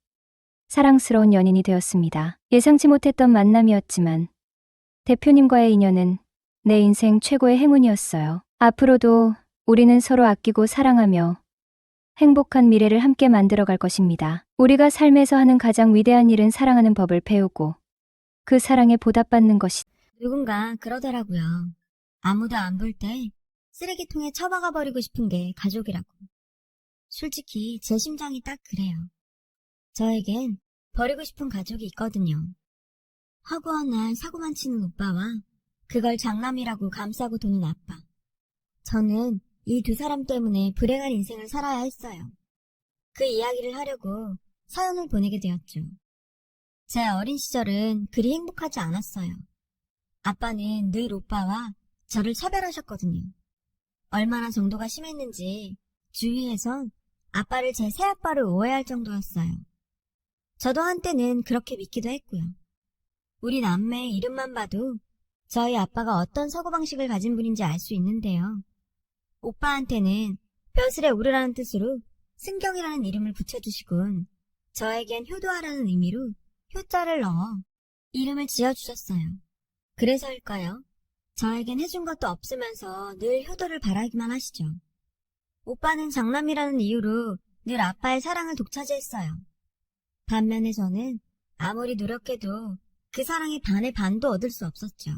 사랑스러운 연인이 되었습니다. 예상치 못했던 만남이었지만 대표님과의 인연은 내 인생 최고의 행운이었어요. 앞으로도 우리는 서로 아끼고 사랑하며 행복한 미래를 함께 만들어갈 것입니다. 우리가 삶에서 하는 가장 위대한 일은 사랑하는 법을 배우고 그 사랑에 보답받는 것이. 누군가 그러더라고요. 아무도 안 볼 때 쓰레기통에 처박아 버리고 싶은 게 가족이라고. 솔직히 제 심정이 딱 그래요. 저에겐 버리고 싶은 가족이 있거든요. 허구한 날 사고만 치는 오빠와 그걸 장남이라고 감싸고 도는 아빠. 저는 이 두 사람 때문에 불행한 인생을 살아야 했어요. 그 이야기를 하려고 사연을 보내게 되었죠. 제 어린 시절은 그리 행복하지 않았어요. 아빠는 늘 오빠와 저를 차별하셨거든요. 얼마나 정도가 심했는지 주위에선 아빠를 제 새아빠를 오해할 정도였어요. 저도 한때는 그렇게 믿기도 했고요. 우리 남매의 이름만 봐도 저희 아빠가 어떤 사고방식을 가진 분인지 알 수 있는데요. 오빠한테는 벼슬에 오르라는 뜻으로 승경이라는 이름을 붙여주시곤 저에겐 효도하라는 의미로 효자를 넣어 이름을 지어주셨어요. 그래서일까요? 저에겐 해준 것도 없으면서 늘 효도를 바라기만 하시죠. 오빠는 장남이라는 이유로 늘 아빠의 사랑을 독차지했어요. 반면에 저는 아무리 노력해도 그 사랑의 반의 반도 얻을 수 없었죠.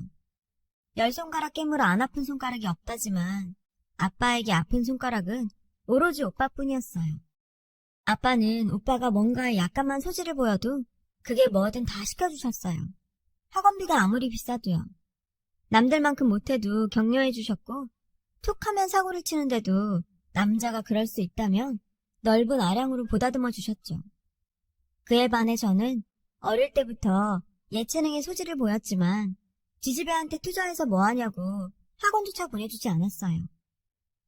10손가락 깨물어 안 아픈 손가락이 없다지만 아빠에게 아픈 손가락은 오로지 오빠뿐이었어요. 아빠는 오빠가 뭔가에 약간만 소질을 보여도 그게 뭐든 다 시켜주셨어요. 학원비가 아무리 비싸도요. 남들만큼 못해도 격려해 주셨고 툭 하면 사고를 치는데도 남자가 그럴 수 있다면 넓은 아량으로 보다듬어 주셨죠. 그에 반해 저는 어릴 때부터 예체능의 소질을 보였지만 지지배한테 투자해서 뭐하냐고 학원조차 보내주지 않았어요.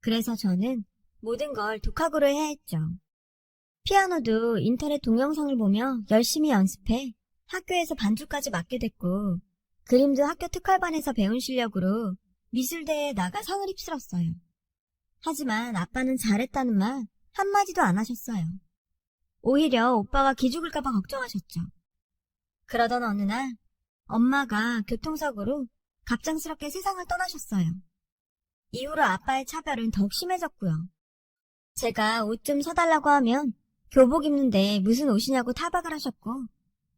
그래서 저는 모든 걸 독학으로 해야 했죠. 피아노도 인터넷 동영상을 보며 열심히 연습해 학교에서 반주까지 맡게 됐고 그림도 학교 특활반에서 배운 실력으로 미술대회에 나가 상을 휩쓸었어요. 하지만 아빠는 잘했다는 말 한마디도 안 하셨어요. 오히려 오빠가 기죽을까봐 걱정하셨죠. 그러던 어느 날 엄마가 교통사고로 갑작스럽게 세상을 떠나셨어요. 이후로 아빠의 차별은 더욱 심해졌고요. 제가 옷 좀 사달라고 하면 교복 입는데 무슨 옷이냐고 타박을 하셨고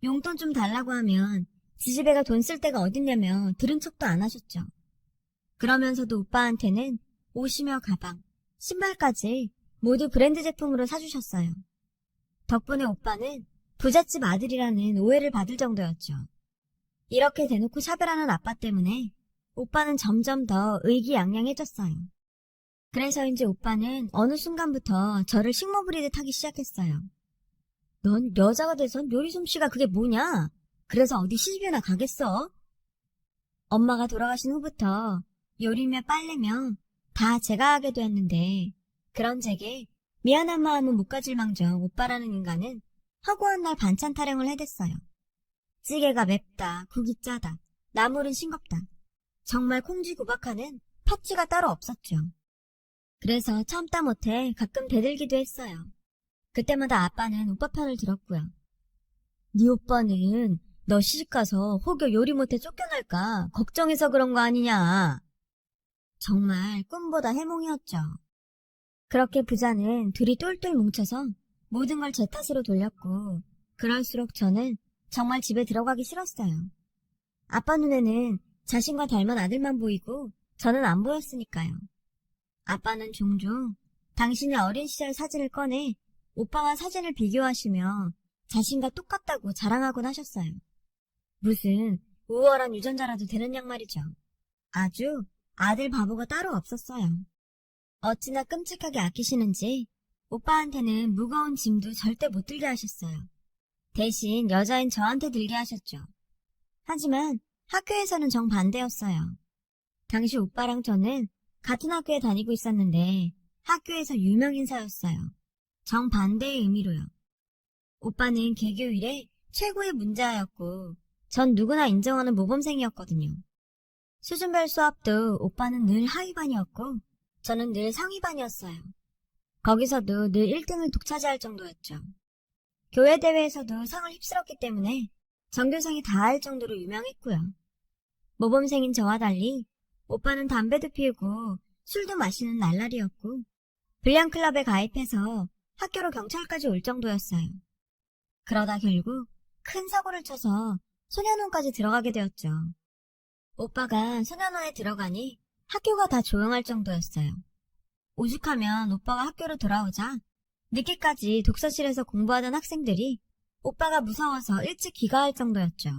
용돈 좀 달라고 하면 지지배가 돈 쓸 데가 어딨냐며 들은 척도 안 하셨죠. 그러면서도 오빠한테는 옷이며 가방, 신발까지 모두 브랜드 제품으로 사주셨어요. 덕분에 오빠는 부잣집 아들이라는 오해를 받을 정도였죠. 이렇게 대놓고 차별하는 아빠 때문에 오빠는 점점 더 의기양양해졌어요. 그래서인지 오빠는 어느 순간부터 저를 식모 부리듯 하기 시작했어요. 넌 여자가 돼선 요리 솜씨가 그게 뭐냐? 그래서 어디 시집이나 가겠어? 엄마가 돌아가신 후부터 요리며 빨래며 다 제가 하게 되었는데 그런 제게 미안한 마음은 못 가질 망정 오빠라는 인간은 허구한 날 반찬 타령을 해댔어요. 찌개가 맵다, 국이 짜다, 나물은 싱겁다. 정말 콩쥐구박하는 파치가 따로 없었죠. 그래서 참다 못해 가끔 대들기도 했어요. 그때마다 아빠는 오빠 편을 들었고요. 네 오빠는 너 시집가서 혹여 요리 못해 쫓겨날까 걱정해서 그런 거 아니냐. 정말 꿈보다 해몽이었죠. 그렇게 부자는 둘이 똘똘 뭉쳐서 모든 걸 제 탓으로 돌렸고 그럴수록 저는 정말 집에 들어가기 싫었어요. 아빠 눈에는 자신과 닮은 아들만 보이고 저는 안 보였으니까요. 아빠는 종종 당신의 어린 시절 사진을 꺼내 오빠와 사진을 비교하시며 자신과 똑같다고 자랑하곤 하셨어요. 무슨 우월한 유전자라도 되는 양 말이죠. 아주 아들 바보가 따로 없었어요. 어찌나 끔찍하게 아끼시는지 오빠한테는 무거운 짐도 절대 못 들게 하셨어요. 대신 여자인 저한테 들게 하셨죠. 하지만 학교에서는 정반대였어요. 당시 오빠랑 저는 같은 학교에 다니고 있었는데 학교에서 유명 인사였어요. 정반대의 의미로요. 오빠는 개교 이래 최고의 문제아였고 전 누구나 인정하는 모범생이었거든요. 수준별 수업도 오빠는 늘 하위반이었고 저는 늘 상위반이었어요. 거기서도 늘 1등을 독차지할 정도였죠. 교회 대회에서도 상을 휩쓸었기 때문에 전교생이 다 알 정도로 유명했고요. 모범생인 저와 달리 오빠는 담배도 피우고 술도 마시는 날라리였고 불량클럽에 가입해서 학교로 경찰까지 올 정도였어요. 그러다 결국 큰 사고를 쳐서 소년원까지 들어가게 되었죠. 오빠가 소년원에 들어가니 학교가 다 조용할 정도였어요. 오죽하면 오빠가 학교로 돌아오자 늦게까지 독서실에서 공부하던 학생들이 오빠가 무서워서 일찍 귀가할 정도였죠.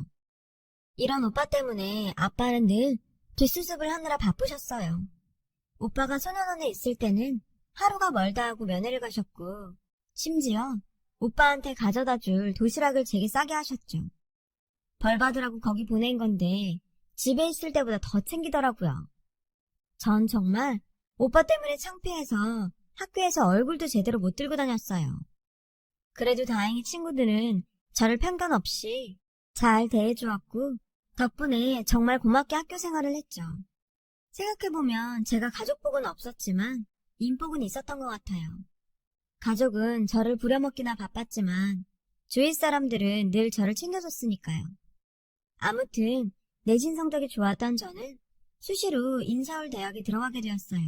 이런 오빠 때문에 아빠는 늘 뒷수습을 하느라 바쁘셨어요. 오빠가 소년원에 있을 때는 하루가 멀다 하고 면회를 가셨고 심지어 오빠한테 가져다 줄 도시락을 제게 싸게 하셨죠. 벌 받으라고 거기 보낸 건데 집에 있을 때보다 더 챙기더라고요. 전 정말 오빠 때문에 창피해서 학교에서 얼굴도 제대로 못 들고 다녔어요. 그래도 다행히 친구들은 저를 편견 없이 잘 대해주었고 덕분에 정말 고맙게 학교 생활을 했죠. 생각해보면 제가 가족복은 없었지만 인복은 있었던 것 같아요. 가족은 저를 부려먹기나 바빴지만 주위 사람들은 늘 저를 챙겨줬으니까요. 아무튼 내신 성적이 좋았던 저는 수시로 인서울 대학에 들어가게 되었어요.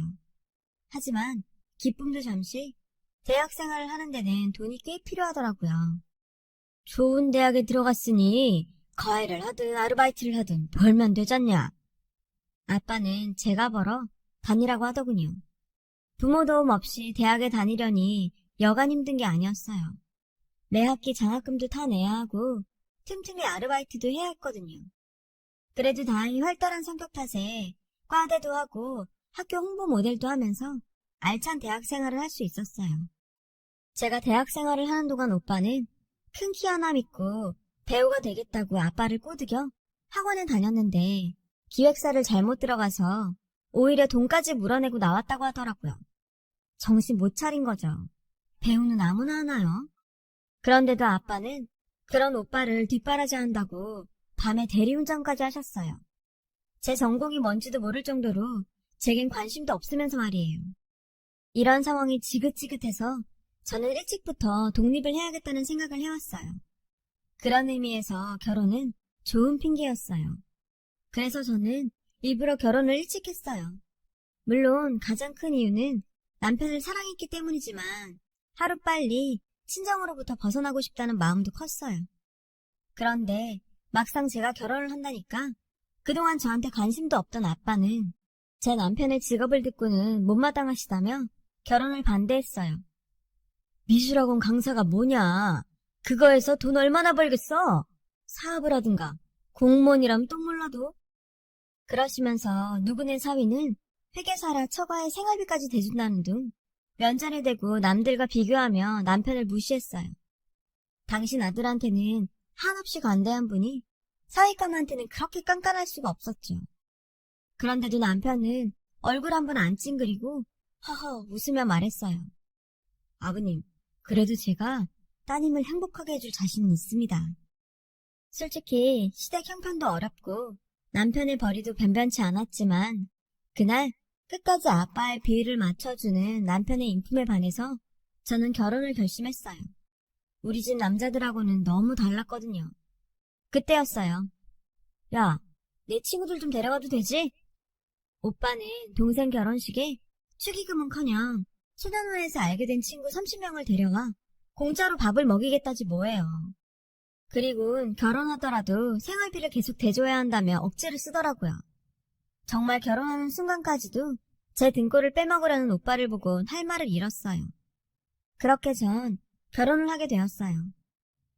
하지만 기쁨도 잠시 대학 생활을 하는 데는 돈이 꽤 필요하더라고요. 좋은 대학에 들어갔으니 과외를 하든 아르바이트를 하든 벌면 되잖냐. 아빠는 제가 벌어 다니라고 하더군요. 부모 도움 없이 대학에 다니려니 여간 힘든 게 아니었어요. 매 학기 장학금도 다 내야 하고 틈틈이 아르바이트도 해야 했거든요. 그래도 다행히 활달한 성격 탓에 과대도 하고 학교 홍보 모델도 하면서 알찬 대학 생활을 할 수 있었어요. 제가 대학 생활을 하는 동안 오빠는 큰 키 하나 믿고 배우가 되겠다고 아빠를 꼬드겨 학원에 다녔는데 기획사를 잘못 들어가서 오히려 돈까지 물어내고 나왔다고 하더라고요. 정신 못 차린 거죠. 배우는 아무나 하나요? 그런데도 아빠는 그런 오빠를 뒷바라지 한다고 밤에 대리운전까지 하셨어요. 제 전공이 뭔지도 모를 정도로 제겐 관심도 없으면서 말이에요. 이런 상황이 지긋지긋해서 저는 일찍부터 독립을 해야겠다는 생각을 해왔어요. 그런 의미에서 결혼은 좋은 핑계였어요. 그래서 저는 일부러 결혼을 일찍 했어요. 물론 가장 큰 이유는 남편을 사랑했기 때문이지만 하루빨리 친정으로부터 벗어나고 싶다는 마음도 컸어요. 그런데 막상 제가 결혼을 한다니까 그동안 저한테 관심도 없던 아빠는 제 남편의 직업을 듣고는 못마땅하시다며 결혼을 반대했어요. 미술학원 강사가 뭐냐? 그거에서 돈 얼마나 벌겠어? 사업을 하든가 공무원이라면 똥 몰라도. 그러시면서 누구네 사위는 회계사라 처가에 생활비까지 대준다는 둥 면전에 대고 남들과 비교하며 남편을 무시했어요. 당신 아들한테는 한없이 관대한 분이 사위감한테는 그렇게 깐깐할 수가 없었죠. 그런데도 남편은 얼굴 한번 안 찡그리고 허허 웃으며 말했어요. 아버님, 그래도 제가 따님을 행복하게 해줄 자신은 있습니다. 솔직히 시댁 형편도 어렵고 남편의 벌이도 변변치 않았지만 그날 끝까지 아빠의 비위를 맞춰주는 남편의 인품에 반해서 저는 결혼을 결심했어요. 우리 집 남자들하고는 너무 달랐거든요. 그때였어요. 야, 내 친구들 좀 데려가도 되지? 오빠는 동생 결혼식에 축의금은커녕 소년원에서 알게 된 친구 30명을 데려와 공짜로 밥을 먹이겠다지 뭐예요. 그리고 결혼하더라도 생활비를 계속 대줘야 한다며 억지를 쓰더라고요. 정말 결혼하는 순간까지도 제 등골을 빼먹으려는 오빠를 보고 할 말을 잃었어요. 그렇게 전 결혼을 하게 되었어요.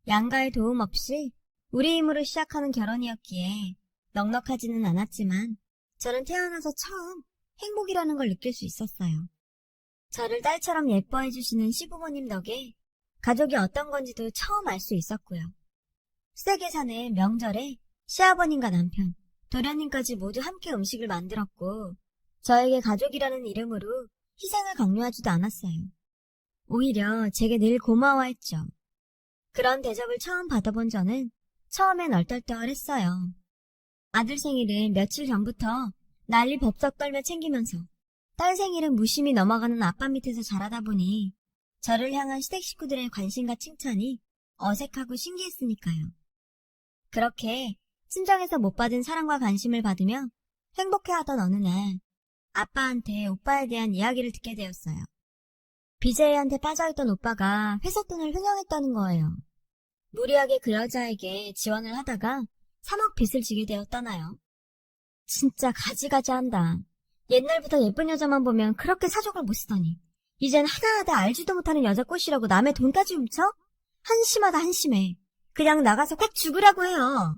양가의 도움 없이 우리 힘으로 시작하는 결혼이었기에 넉넉하지는 않았지만 저는 태어나서 처음 행복이라는 걸 느낄 수 있었어요. 저를 딸처럼 예뻐해주시는 시부모님 덕에 가족이 어떤 건지도 처음 알 수 있었고요. 세게 사는 명절에 시아버님과 남편, 도련님까지 모두 함께 음식을 만들었고 저에게 가족이라는 이름으로 희생을 강요하지도 않았어요. 오히려 제게 늘 고마워했죠. 그런 대접을 처음 받아본 저는 처음엔 얼떨떨했어요. 아들 생일을 며칠 전부터 난리 법석 떨며 챙기면서 딸 생일은 무심히 넘어가는 아빠 밑에서 자라다 보니 저를 향한 시댁 식구들의 관심과 칭찬이 어색하고 신기했으니까요. 그렇게 친정에서 못 받은 사랑과 관심을 받으며 행복해하던 어느 날 아빠한테 오빠에 대한 이야기를 듣게 되었어요. BJ한테 빠져있던 오빠가 회사 돈을 횡령했다는 거예요. 무리하게 그 여자에게 지원을 하다가 3억 빚을 지게 되었다나요. 진짜 가지가지한다. 옛날부터 예쁜 여자만 보면 그렇게 사족을 못 쓰더니 이젠 하다하다 알지도 못하는 여자 꼬시려고 남의 돈까지 훔쳐? 한심하다 한심해. 그냥 나가서 확 죽으라고 해요.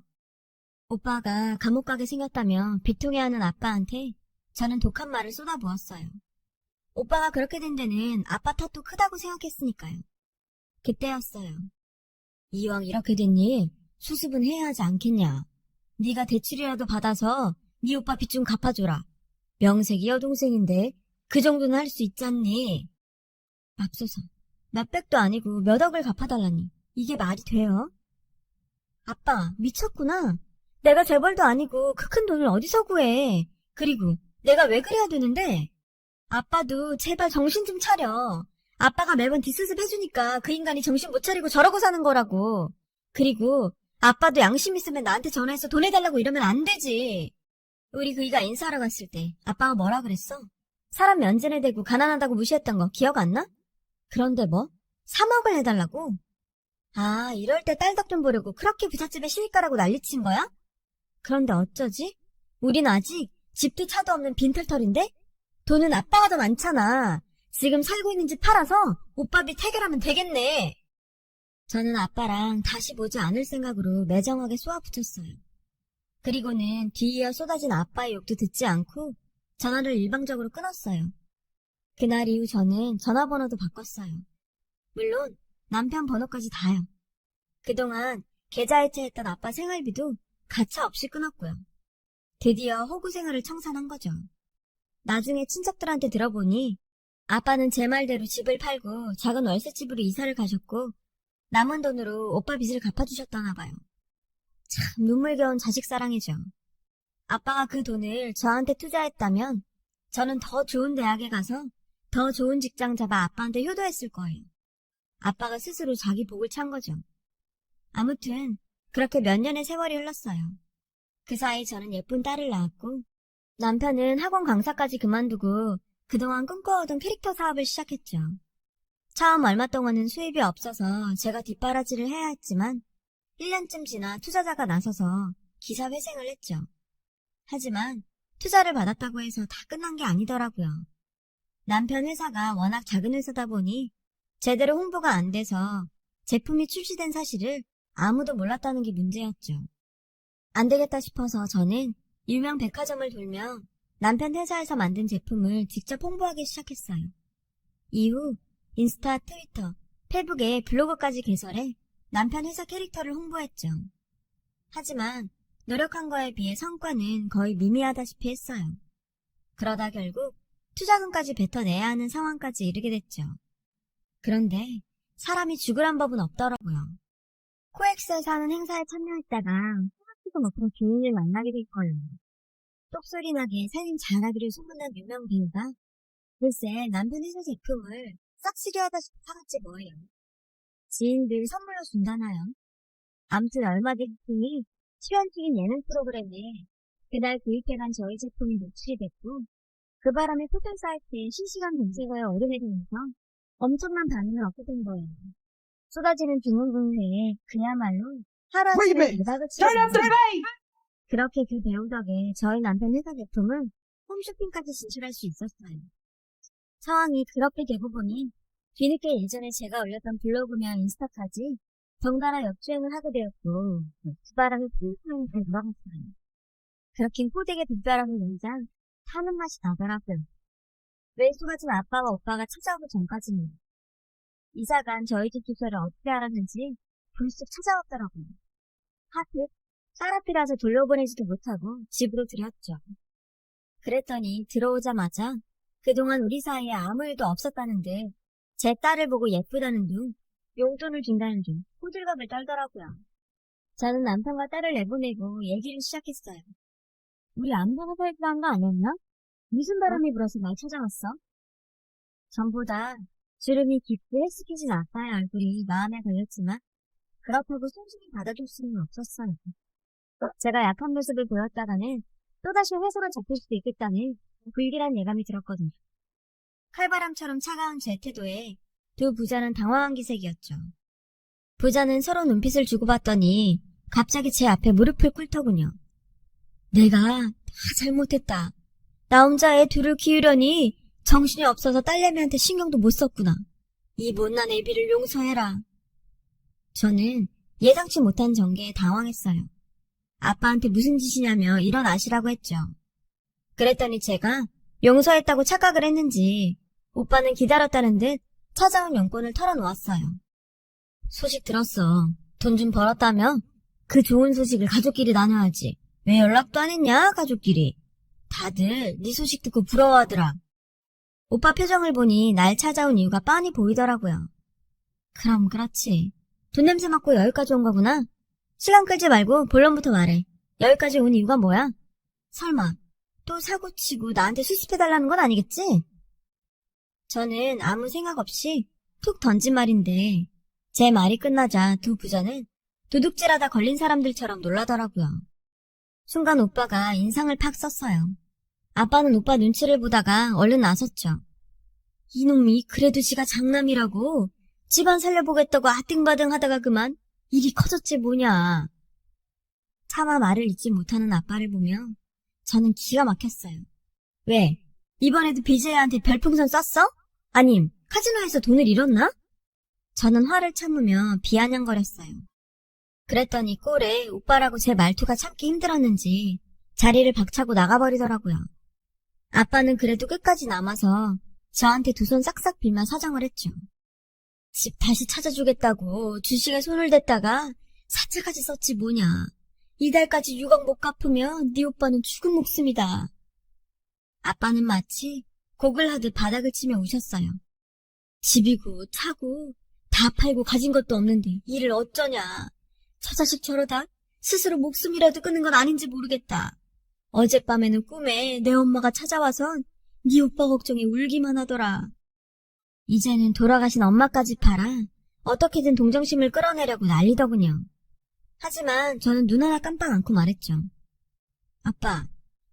오빠가 감옥 가게 생겼다며 비통해하는 아빠한테 저는 독한 말을 쏟아부었어요. 오빠가 그렇게 된 데는 아빠 탓도 크다고 생각했으니까요. 그때였어요. 이왕 이렇게 됐니 수습은 해야 하지 않겠냐. 네가 대출이라도 받아서 네 오빠 빚 좀 갚아줘라. 명색이 여동생인데 그 정도는 할 수 있지 않니? 맙소사, 몇백도 아니고 몇 억을 갚아달라니 이게 말이 돼요? 아빠 미쳤구나. 내가 재벌도 아니고 그 큰 돈을 어디서 구해. 그리고 내가 왜 그래야 되는데? 아빠도 제발 정신 좀 차려. 아빠가 매번 뒷수습 해주니까 그 인간이 정신 못 차리고 저러고 사는 거라고. 그리고 아빠도 양심 있으면 나한테 전화해서 돈 해달라고 이러면 안 되지. 우리 그이가 인사하러 갔을 때 아빠가 뭐라 그랬어? 사람 면전에 대고 가난하다고 무시했던 거 기억 안 나? 그런데 뭐? 3억을 해달라고? 아, 이럴 때 딸 덕 좀 보려고 그렇게 부잣집에 시집가라고 난리친 거야? 그런데 어쩌지? 우린 아직 집도 차도 없는 빈털털인데? 돈은 아빠가 더 많잖아. 지금 살고 있는 집 팔아서 오빠 빚 해결하면 되겠네. 저는 아빠랑 다시 보지 않을 생각으로 매정하게 쏘아붙였어요. 그리고는 뒤이어 쏟아진 아빠의 욕도 듣지 않고 전화를 일방적으로 끊었어요. 그날 이후 저는 전화번호도 바꿨어요. 물론 남편 번호까지 다요. 그동안 계좌이체했던 아빠 생활비도 가차없이 끊었고요. 드디어 호구 생활을 청산한 거죠. 나중에 친척들한테 들어보니 아빠는 제 말대로 집을 팔고 작은 월세집으로 이사를 가셨고 남은 돈으로 오빠 빚을 갚아주셨다나 봐요. 참 눈물겨운 자식 사랑이죠. 아빠가 그 돈을 저한테 투자했다면 저는 더 좋은 대학에 가서 더 좋은 직장 잡아 아빠한테 효도했을 거예요. 아빠가 스스로 자기 복을 찬 거죠. 아무튼 그렇게 몇 년의 세월이 흘렀어요. 그 사이 저는 예쁜 딸을 낳았고 남편은 학원 강사까지 그만두고 그동안 꿈꿔오던 캐릭터 사업을 시작했죠. 처음 얼마 동안은 수입이 없어서 제가 뒷바라지를 해야 했지만 1년쯤 지나 투자자가 나서서 기사 회생을 했죠. 하지만 투자를 받았다고 해서 다 끝난 게 아니더라고요. 남편 회사가 워낙 작은 회사다 보니 제대로 홍보가 안 돼서 제품이 출시된 사실을 아무도 몰랐다는 게 문제였죠. 안 되겠다 싶어서 저는 유명 백화점을 돌며 남편 회사에서 만든 제품을 직접 홍보하기 시작했어요. 이후 인스타, 트위터, 페북에 블로그까지 개설해 남편 회사 캐릭터를 홍보했죠. 하지만 노력한 거에 비해 성과는 거의 미미하다시피 했어요. 그러다 결국 투자금까지 뱉어내야 하는 상황까지 이르게 됐죠. 그런데 사람이 죽으란 법은 없더라고요. 코엑스에서 하는 행사에 참여했다가 생각지도 못한 주인을 만나게 될 거예요. 똑소리 나게 살림 잘하기를 소문난 유명 배우가 글쎄 남편 회사 제품을 싹쓸이 하다시피 사갔지 뭐예요. 지인들 선물로 준다나요. 아무튼 얼마 뒤 제품이 출연 중인 예능 프로그램에 그날 구입해간 저희 제품이 노출이 됐고 그 바람에 포털사이트에 실시간 검색어에 오르게 되면서 엄청난 반응을 얻게 된 거예요. 쏟아지는 주문 공세에 그야말로 하루아침에 대박을 치렀어요. 그렇게 그 배우 덕에 저희 남편 회사 제품은 홈쇼핑까지 진출할 수 있었어요. 상황이 그렇게 되고 보니 뒤늦게 예전에 제가 올렸던 블로그며 인스타까지 덩달아 역주행을 하게 되었고 그 바람에 풍성하게 잘 돌아갔어요. 그렇긴 호되게 뒷바람을 내자 타는 맛이 나더라고요. 외숙아진 아빠와 오빠가 찾아오기 전까지는 이사간 저희 집 주소를 어떻게 알았는지 불쑥 찾아왔더라고요. 하필 딸 앞이라서 돌려보내지도 못하고 집으로 들였죠. 그랬더니 들어오자마자 그동안 우리 사이에 아무 일도 없었다는데 제 딸을 보고 예쁘다는 둥, 용돈을 준다는 둥 호들갑을 떨더라고요. 저는 남편과 딸을 내보내고 얘기를 시작했어요. 우리 안 보고 살기로 한 거 아니었나? 무슨 바람이 불어서 날 찾아왔어? 전보다 주름이 깊고 헬스키진 아빠의 얼굴이 마음에 걸렸지만 그렇다고 순순히 받아줄 수는 없었어요. 제가 약한 모습을 보였다가는 또다시 회수가 잡힐 수도 있겠다는 불길한 예감이 들었거든요. 칼바람처럼 차가운 제 태도에 두 부자는 당황한 기색이었죠. 부자는 서로 눈빛을 주고받더니 갑자기 제 앞에 무릎을 꿇더군요. 내가 다 잘못했다. 나 혼자 애 둘을 키우려니 정신이 없어서 딸내미한테 신경도 못 썼구나. 이 못난 애비를 용서해라. 저는 예상치 못한 전개에 당황했어요. 아빠한테 무슨 짓이냐며 일어나시라고 했죠. 그랬더니 제가 용서했다고 착각을 했는지 오빠는 기다렸다는 듯 찾아온 용돈을 털어놓았어요. 소식 들었어. 돈 좀 벌었다며? 그 좋은 소식을 가족끼리 나눠야지. 왜 연락도 안 했냐, 가족끼리. 다들 네 소식 듣고 부러워하더라. 오빠 표정을 보니 날 찾아온 이유가 빤히 보이더라고요. 그럼 그렇지. 돈 냄새 맡고 여기까지 온 거구나. 시간 끌지 말고 본론부터 말해. 여기까지 온 이유가 뭐야? 설마 또 사고치고 나한테 수습해달라는 건 아니겠지? 저는 아무 생각 없이 툭 던진 말인데 제 말이 끝나자 두 부자는 도둑질하다 걸린 사람들처럼 놀라더라고요. 순간 오빠가 인상을 팍 썼어요. 아빠는 오빠 눈치를 보다가 얼른 나섰죠. 이놈이 그래도 지가 장남이라고 집안 살려보겠다고 아등바등 하다가 그만 일이 커졌지 뭐냐. 차마 말을 잇지 못하는 아빠를 보며 저는 기가 막혔어요. 왜? 이번에도 BJ한테 별풍선 쐈어? 아님 카지노에서 돈을 잃었나? 저는 화를 참으며 비아냥거렸어요. 그랬더니 꼴에 오빠라고 제 말투가 참기 힘들었는지 자리를 박차고 나가버리더라고요. 아빠는 그래도 끝까지 남아서 저한테 두 손 싹싹 빌며 사정을 했죠. 집 다시 찾아주겠다고 주식에 손을 댔다가 사채까지 썼지 뭐냐. 이달까지 6억 못 갚으면 네 오빠는 죽은 목숨이다. 아빠는 마치 곡을 하듯 바닥을 치며 우셨어요. 집이고 차고 다 팔고 가진 것도 없는데 일을 어쩌냐. 저 자식 저러다 스스로 목숨이라도 끊는 건 아닌지 모르겠다. 어젯밤에는 꿈에 내 엄마가 찾아와선 네 오빠 걱정에 울기만 하더라. 이제는 돌아가신 엄마까지 팔아 어떻게든 동정심을 끌어내려고 난리더군요. 하지만 저는 눈 하나 깜빡 않고 말했죠. 아빠,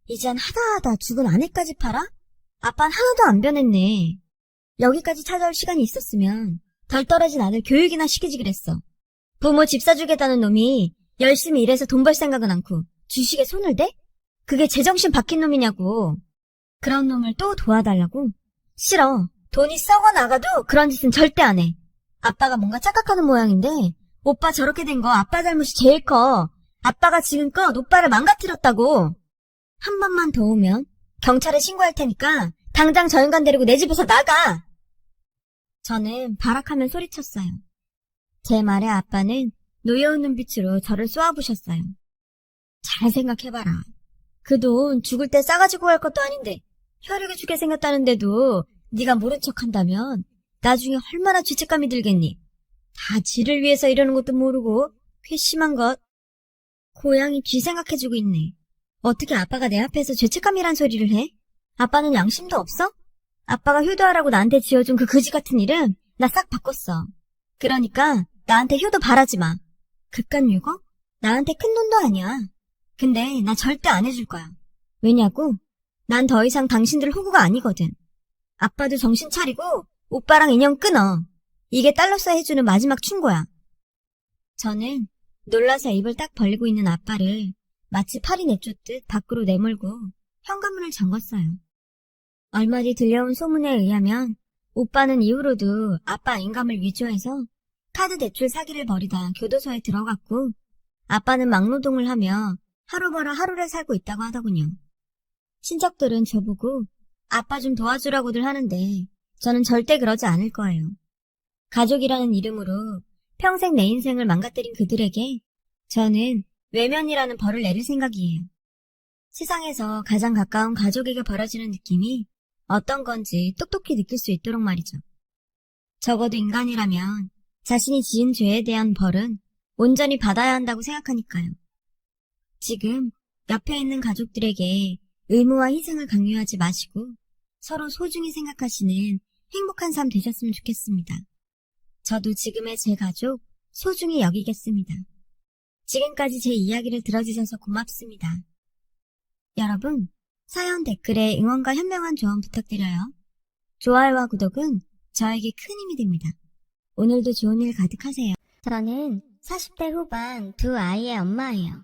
이젠 하다하다 죽은 아내까지 팔아? 아빠는 하나도 안 변했네. 여기까지 찾아올 시간이 있었으면 덜 떨어진 아들 교육이나 시키지 그랬어. 부모 집 사주겠다는 놈이 열심히 일해서 돈 벌 생각은 않고 주식에 손을 대? 그게 제정신 박힌 놈이냐고. 그런 놈을 또 도와달라고? 싫어. 돈이 썩어 나가도 그런 짓은 절대 안 해. 아빠가 뭔가 착각하는 모양인데 오빠 저렇게 된 거 아빠 잘못이 제일 커. 아빠가 지금껏 오빠를 망가뜨렸다고. 한 번만 더 오면 경찰에 신고할 테니까 당장 저 인간 데리고 내 집에서 나가. 저는 발악하면 소리쳤어요. 제 말에 아빠는 노여운 눈빛으로 저를 쏘아부셨어요. 잘 생각해봐라. 그 돈 죽을 때 싸가지고 갈 것도 아닌데 혈육이 죽게 생겼다는데도 네가 모른 척한다면 나중에 얼마나 죄책감이 들겠니? 다 지를 위해서 이러는 것도 모르고 괘씸한 것. 고양이 쥐 생각해주고 있네. 어떻게 아빠가 내 앞에서 죄책감이란 소리를 해? 아빠는 양심도 없어? 아빠가 효도하라고 나한테 지어준 그 그지 같은 일은 나 싹 바꿨어. 그러니까 나한테 효도 바라지 마. 그깟 6억? 나한테 큰 돈도 아니야. 근데 나 절대 안 해줄 거야. 왜냐고? 난 더 이상 당신들 호구가 아니거든. 아빠도 정신 차리고 오빠랑 인연 끊어. 이게 딸로서 해주는 마지막 충고야. 저는 놀라서 입을 딱 벌리고 있는 아빠를 마치 팔이 내쫓듯 밖으로 내몰고 현관문을 잠궜어요. 얼마 뒤 들려온 소문에 의하면 오빠는 이후로도 아빠 인감을 위조해서 카드 대출 사기를 벌이다 교도소에 들어갔고 아빠는 막노동을 하며 하루 벌어 하루를 살고 있다고 하더군요. 친척들은 저보고 아빠 좀 도와주라고들 하는데 저는 절대 그러지 않을 거예요. 가족이라는 이름으로 평생 내 인생을 망가뜨린 그들에게 저는 외면이라는 벌을 내릴 생각이에요. 세상에서 가장 가까운 가족에게 벌어지는 느낌이 어떤 건지 똑똑히 느낄 수 있도록 말이죠. 적어도 인간이라면 자신이 지은 죄에 대한 벌은 온전히 받아야 한다고 생각하니까요. 지금 옆에 있는 가족들에게 의무와 희생을 강요하지 마시고 서로 소중히 생각하시는 행복한 삶 되셨으면 좋겠습니다. 저도 지금의 제 가족 소중히 여기겠습니다. 지금까지 제 이야기를 들어주셔서 고맙습니다. 여러분, 사연 댓글에 응원과 현명한 조언 부탁드려요. 좋아요와 구독은 저에게 큰 힘이 됩니다. 오늘도 좋은 일 가득하세요. 저는 40대 후반 두 아이의 엄마예요.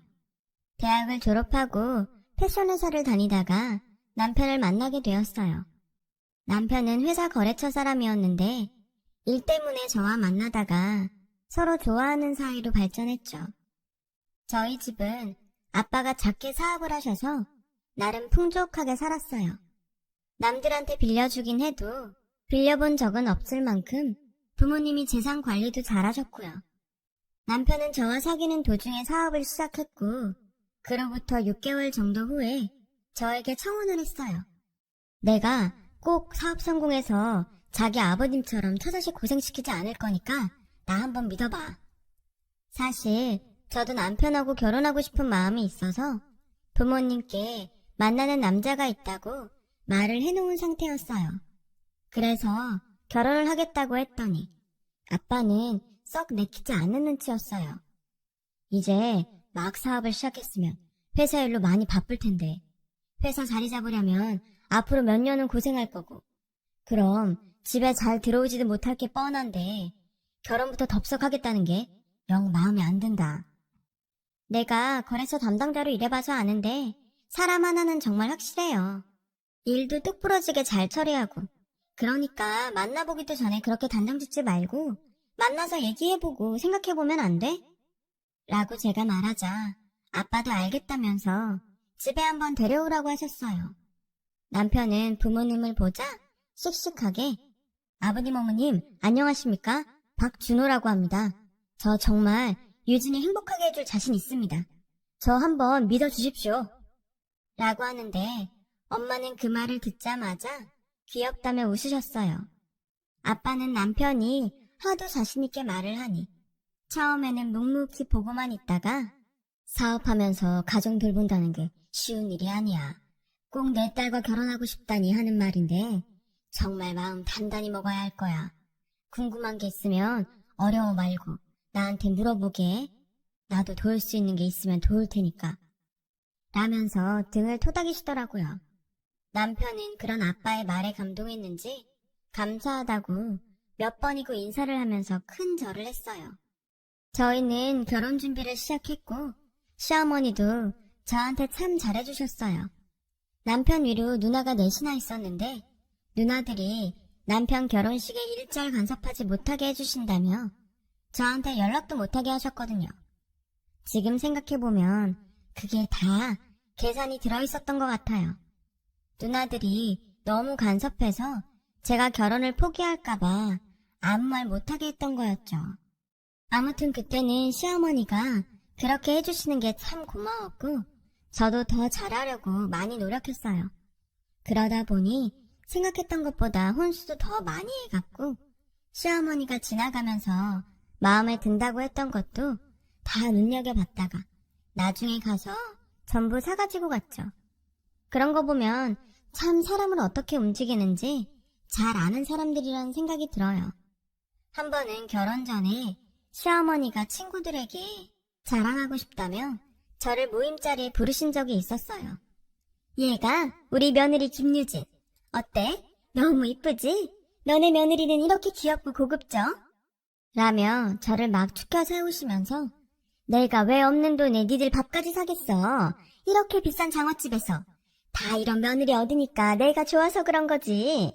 대학을 졸업하고 패션 회사를 다니다가 남편을 만나게 되었어요. 남편은 회사 거래처 사람이었는데 일 때문에 저와 만나다가 서로 좋아하는 사이로 발전했죠. 저희 집은 아빠가 작게 사업을 하셔서 나름 풍족하게 살았어요. 남들한테 빌려주긴 해도 빌려본 적은 없을 만큼 부모님이 재산 관리도 잘하셨고요. 남편은 저와 사귀는 도중에 사업을 시작했고 그로부터 6개월 정도 후에 저에게 청혼을 했어요. 내가 꼭 사업 성공해서 자기 아버님처럼 처자식 고생시키지 않을 거니까 나 한번 믿어봐. 사실 저도 남편하고 결혼하고 싶은 마음이 있어서 부모님께 만나는 남자가 있다고 말을 해놓은 상태였어요. 그래서 결혼을 하겠다고 했더니 아빠는 썩 내키지 않는 눈치였어요. 이제 막 사업을 시작했으면 회사 일로 많이 바쁠 텐데 회사 자리 잡으려면 앞으로 몇 년은 고생할 거고 그럼 집에 잘 들어오지도 못할 게 뻔한데 결혼부터 덥석하겠다는 게 영 마음에 안 든다. 내가 거래처 담당자로 일해봐서 아는데 사람 하나는 정말 확실해요. 일도 똑부러지게 잘 처리하고 그러니까 만나보기도 전에 그렇게 단정 짓지 말고 만나서 얘기해보고 생각해보면 안 돼? 라고 제가 말하자 아빠도 알겠다면서 집에 한번 데려오라고 하셨어요. 남편은 부모님을 보자 씩씩하게 아버님 어머님 안녕하십니까? 박준호라고 합니다. 저 정말 유진이 행복하게 해줄 자신 있습니다. 저 한번 믿어주십시오. 라고 하는데 엄마는 그 말을 듣자마자 귀엽다며 웃으셨어요. 아빠는 남편이 하도 자신있게 말을 하니 처음에는 묵묵히 보고만 있다가 사업하면서 가정 돌본다는 게 쉬운 일이 아니야. 꼭 내 딸과 결혼하고 싶다니 하는 말인데 정말 마음 단단히 먹어야 할 거야. 궁금한 게 있으면 어려워 말고 나한테 물어보게. 나도 도울 수 있는 게 있으면 도울 테니까. 라면서 등을 토닥이시더라고요. 남편은 그런 아빠의 말에 감동했는지 감사하다고 몇 번이고 인사를 하면서 큰 절을 했어요. 저희는 결혼 준비를 시작했고 시어머니도 저한테 참 잘해주셨어요. 남편 위로 누나가 넷이나 있었는데 누나들이 남편 결혼식에 일절 간섭하지 못하게 해주신다며 저한테 연락도 못하게 하셨거든요. 지금 생각해보면 그게 다 계산이 들어있었던 것 같아요. 누나들이 너무 간섭해서 제가 결혼을 포기할까봐 아무 말 못하게 했던 거였죠. 아무튼 그때는 시어머니가 그렇게 해주시는 게 참 고마웠고 저도 더 잘하려고 많이 노력했어요. 그러다 보니 생각했던 것보다 혼수도 더 많이 해갔고 시어머니가 지나가면서 마음에 든다고 했던 것도 다 눈여겨봤다가 나중에 가서 전부 사가지고 갔죠. 그런 거 보면 참 사람을 어떻게 움직이는지 잘 아는 사람들이라는 생각이 들어요. 한 번은 결혼 전에 시어머니가 친구들에게 자랑하고 싶다며 저를 모임 자리에 부르신 적이 있었어요. 얘가 우리 며느리 김유진. 어때? 너무 이쁘지? 너네 며느리는 이렇게 귀엽고 고급져? 라며 저를 막 축켜 세우시면서 내가 왜 없는 돈에 니들 밥까지 사겠어? 이렇게 비싼 장어집에서. 다 이런 며느리 얻으니까 내가 좋아서 그런 거지.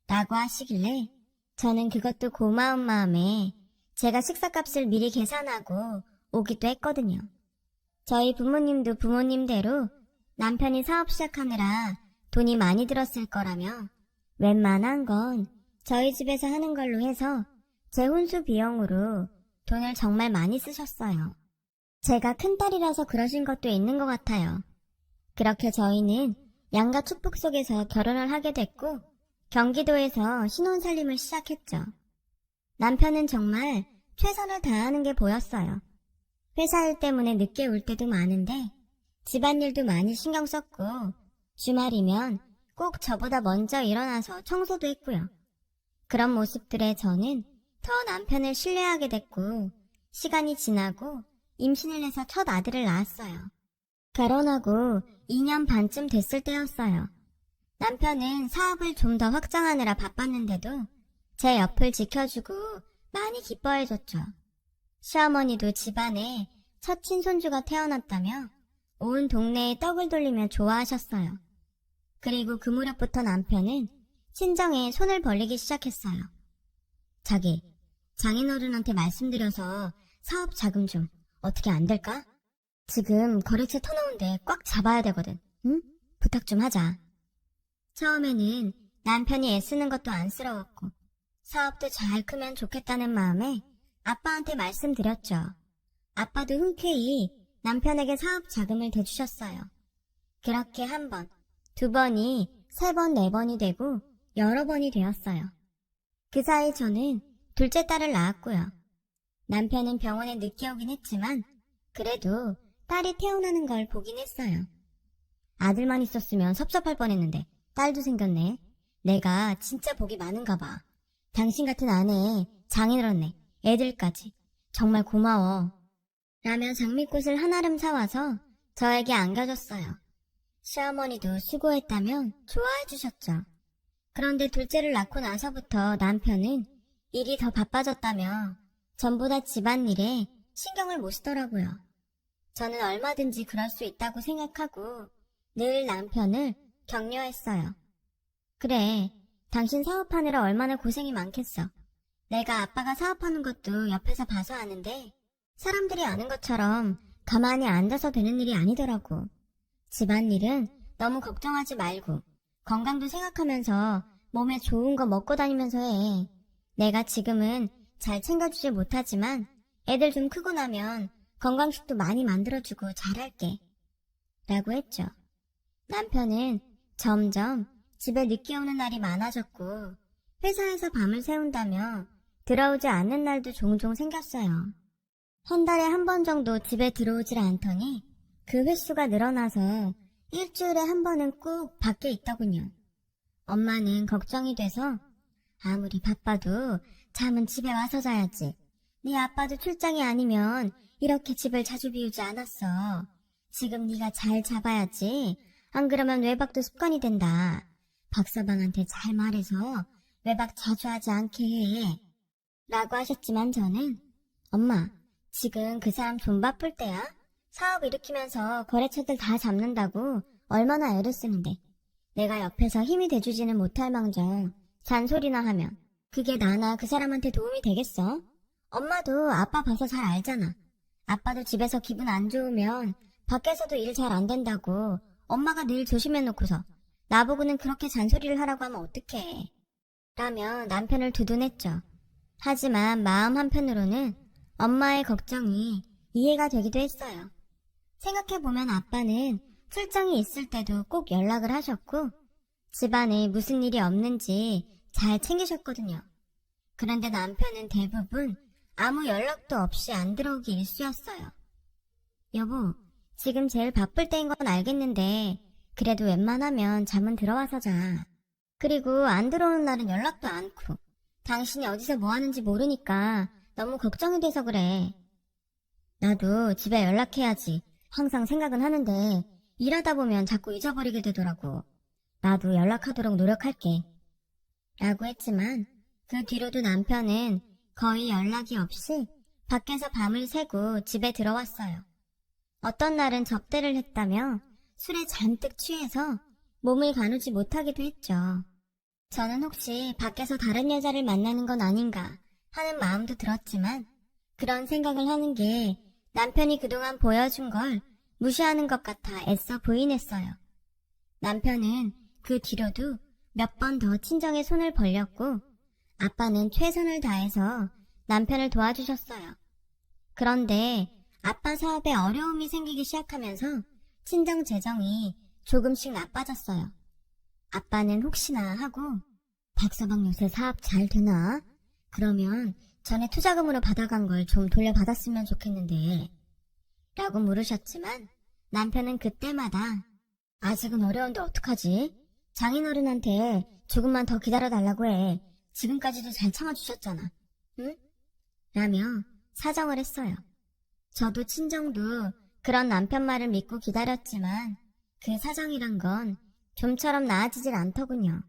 라고 하시길래 저는 그것도 고마운 마음에 제가 식사값을 미리 계산하고 오기도 했거든요. 저희 부모님도 부모님대로 남편이 사업 시작하느라 돈이 많이 들었을 거라며 웬만한 건 저희 집에서 하는 걸로 해서 제 혼수 비용으로 돈을 정말 많이 쓰셨어요. 제가 큰딸이라서 그러신 것도 있는 것 같아요. 그렇게 저희는 양가 축복 속에서 결혼을 하게 됐고 경기도에서 신혼살림을 시작했죠. 남편은 정말 최선을 다하는 게 보였어요. 회사 일 때문에 늦게 올 때도 많은데 집안일도 많이 신경 썼고 주말이면 꼭 저보다 먼저 일어나서 청소도 했고요. 그런 모습들에 저는 더 남편을 신뢰하게 됐고 시간이 지나고 임신을 해서 첫 아들을 낳았어요. 결혼하고 2년 반쯤 됐을 때였어요. 남편은 사업을 좀 더 확장하느라 바빴는데도 제 옆을 지켜주고 많이 기뻐해줬죠. 시어머니도 집안에 첫 친손주가 태어났다며 온 동네에 떡을 돌리며 좋아하셨어요. 그리고 그 무렵부터 남편은 친정에 손을 벌리기 시작했어요. 자기, 장인어른한테 말씀드려서 사업 자금 좀 어떻게 안 될까? 지금 거래처 터놓은데 꽉 잡아야 되거든. 응? 부탁 좀 하자. 처음에는 남편이 애쓰는 것도 안쓰러웠고 사업도 잘 크면 좋겠다는 마음에 아빠한테 말씀드렸죠. 아빠도 흔쾌히 남편에게 사업 자금을 대주셨어요. 그렇게 한 번, 두 번이 세 번, 네 번이 되고 여러 번이 되었어요. 그 사이 저는 둘째 딸을 낳았고요. 남편은 병원에 늦게 오긴 했지만 그래도 딸이 태어나는 걸 보긴 했어요. 아들만 있었으면 섭섭할 뻔했는데 딸도 생겼네. 내가 진짜 복이 많은가 봐. 당신 같은 아내에 장인어른네, 애들까지. 정말 고마워. 라며 장미꽃을 한아름 사와서 저에게 안겨줬어요. 시어머니도 수고했다면 좋아해 주셨죠. 그런데 둘째를 낳고 나서부터 남편은 일이 더 바빠졌다며 전보다 집안일에 신경을 못 쓰더라고요. 저는 얼마든지 그럴 수 있다고 생각하고 늘 남편을 격려했어요. 그래, 당신 사업하느라 얼마나 고생이 많겠어. 내가 아빠가 사업하는 것도 옆에서 봐서 아는데 사람들이 아는 것처럼 가만히 앉아서 되는 일이 아니더라고. 집안일은 너무 걱정하지 말고 건강도 생각하면서 몸에 좋은 거 먹고 다니면서 해. 내가 지금은 잘 챙겨주지 못하지만 애들 좀 크고 나면 건강식도 많이 만들어주고 잘할게. 라고 했죠. 남편은 점점 집에 늦게 오는 날이 많아졌고 회사에서 밤을 새운다며 들어오지 않는 날도 종종 생겼어요. 한 달에 한 번 정도 집에 들어오질 않더니 그 횟수가 늘어나서 일주일에 한 번은 꼭 밖에 있더군요. 엄마는 걱정이 돼서 아무리 바빠도 잠은 집에 와서 자야지. 네 아빠도 출장이 아니면 이렇게 집을 자주 비우지 않았어. 지금 네가 잘 잡아야지. 안 그러면 외박도 습관이 된다. 박서방한테 잘 말해서 외박 자주 하지 않게 해. 라고 하셨지만 저는 엄마, 지금 그 사람 돈 바쁠 때야? 사업 일으키면서 거래처들 다 잡는다고 얼마나 애를 쓰는데 내가 옆에서 힘이 돼주지는 못할 망정 잔소리나 하면 그게 나나 그 사람한테 도움이 되겠어? 엄마도 아빠 봐서 잘 알잖아. 아빠도 집에서 기분 안 좋으면 밖에서도 일 잘 안 된다고 엄마가 늘 조심해놓고서 나보고는 그렇게 잔소리를 하라고 하면 어떡해. 라며 남편을 두둔했죠. 하지만 마음 한편으로는 엄마의 걱정이 이해가 되기도 했어요. 생각해보면 아빠는 출장이 있을 때도 꼭 연락을 하셨고 집안에 무슨 일이 없는지 잘 챙기셨거든요. 그런데 남편은 대부분 아무 연락도 없이 안 들어오기 일쑤였어요. 여보, 지금 제일 바쁠 때인 건 알겠는데 그래도 웬만하면 잠은 들어와서 자. 그리고 안 들어오는 날은 연락도 않고 당신이 어디서 뭐 하는지 모르니까 너무 걱정이 돼서 그래. 나도 집에 연락해야지 항상 생각은 하는데 일하다 보면 자꾸 잊어버리게 되더라고. 나도 연락하도록 노력할게. 라고 했지만 그 뒤로도 남편은 거의 연락이 없이 밖에서 밤을 새고 집에 들어왔어요. 어떤 날은 접대를 했다며 술에 잔뜩 취해서 몸을 가누지 못하기도 했죠. 저는 혹시 밖에서 다른 여자를 만나는 건 아닌가 하는 마음도 들었지만 그런 생각을 하는 게 남편이 그동안 보여준 걸 무시하는 것 같아 애써 부인했어요. 남편은 그 뒤로도 몇 번 더 친정에 손을 벌렸고 아빠는 최선을 다해서 남편을 도와주셨어요. 그런데 아빠 사업에 어려움이 생기기 시작하면서 친정 재정이 조금씩 나빠졌어요. 아빠는 혹시나 하고 박서방 요새 사업 잘 되나? 그러면 전에 투자금으로 받아간 걸 좀 돌려받았으면 좋겠는데 라고 물으셨지만 남편은 그때마다 아직은 어려운데 어떡하지? 장인어른한테 조금만 더 기다려달라고 해. 지금까지도 잘 참아주셨잖아. 응? 라며 사정을 했어요. 저도 친정도 그런 남편 말을 믿고 기다렸지만 그 사정이란 건 좀처럼 나아지질 않더군요.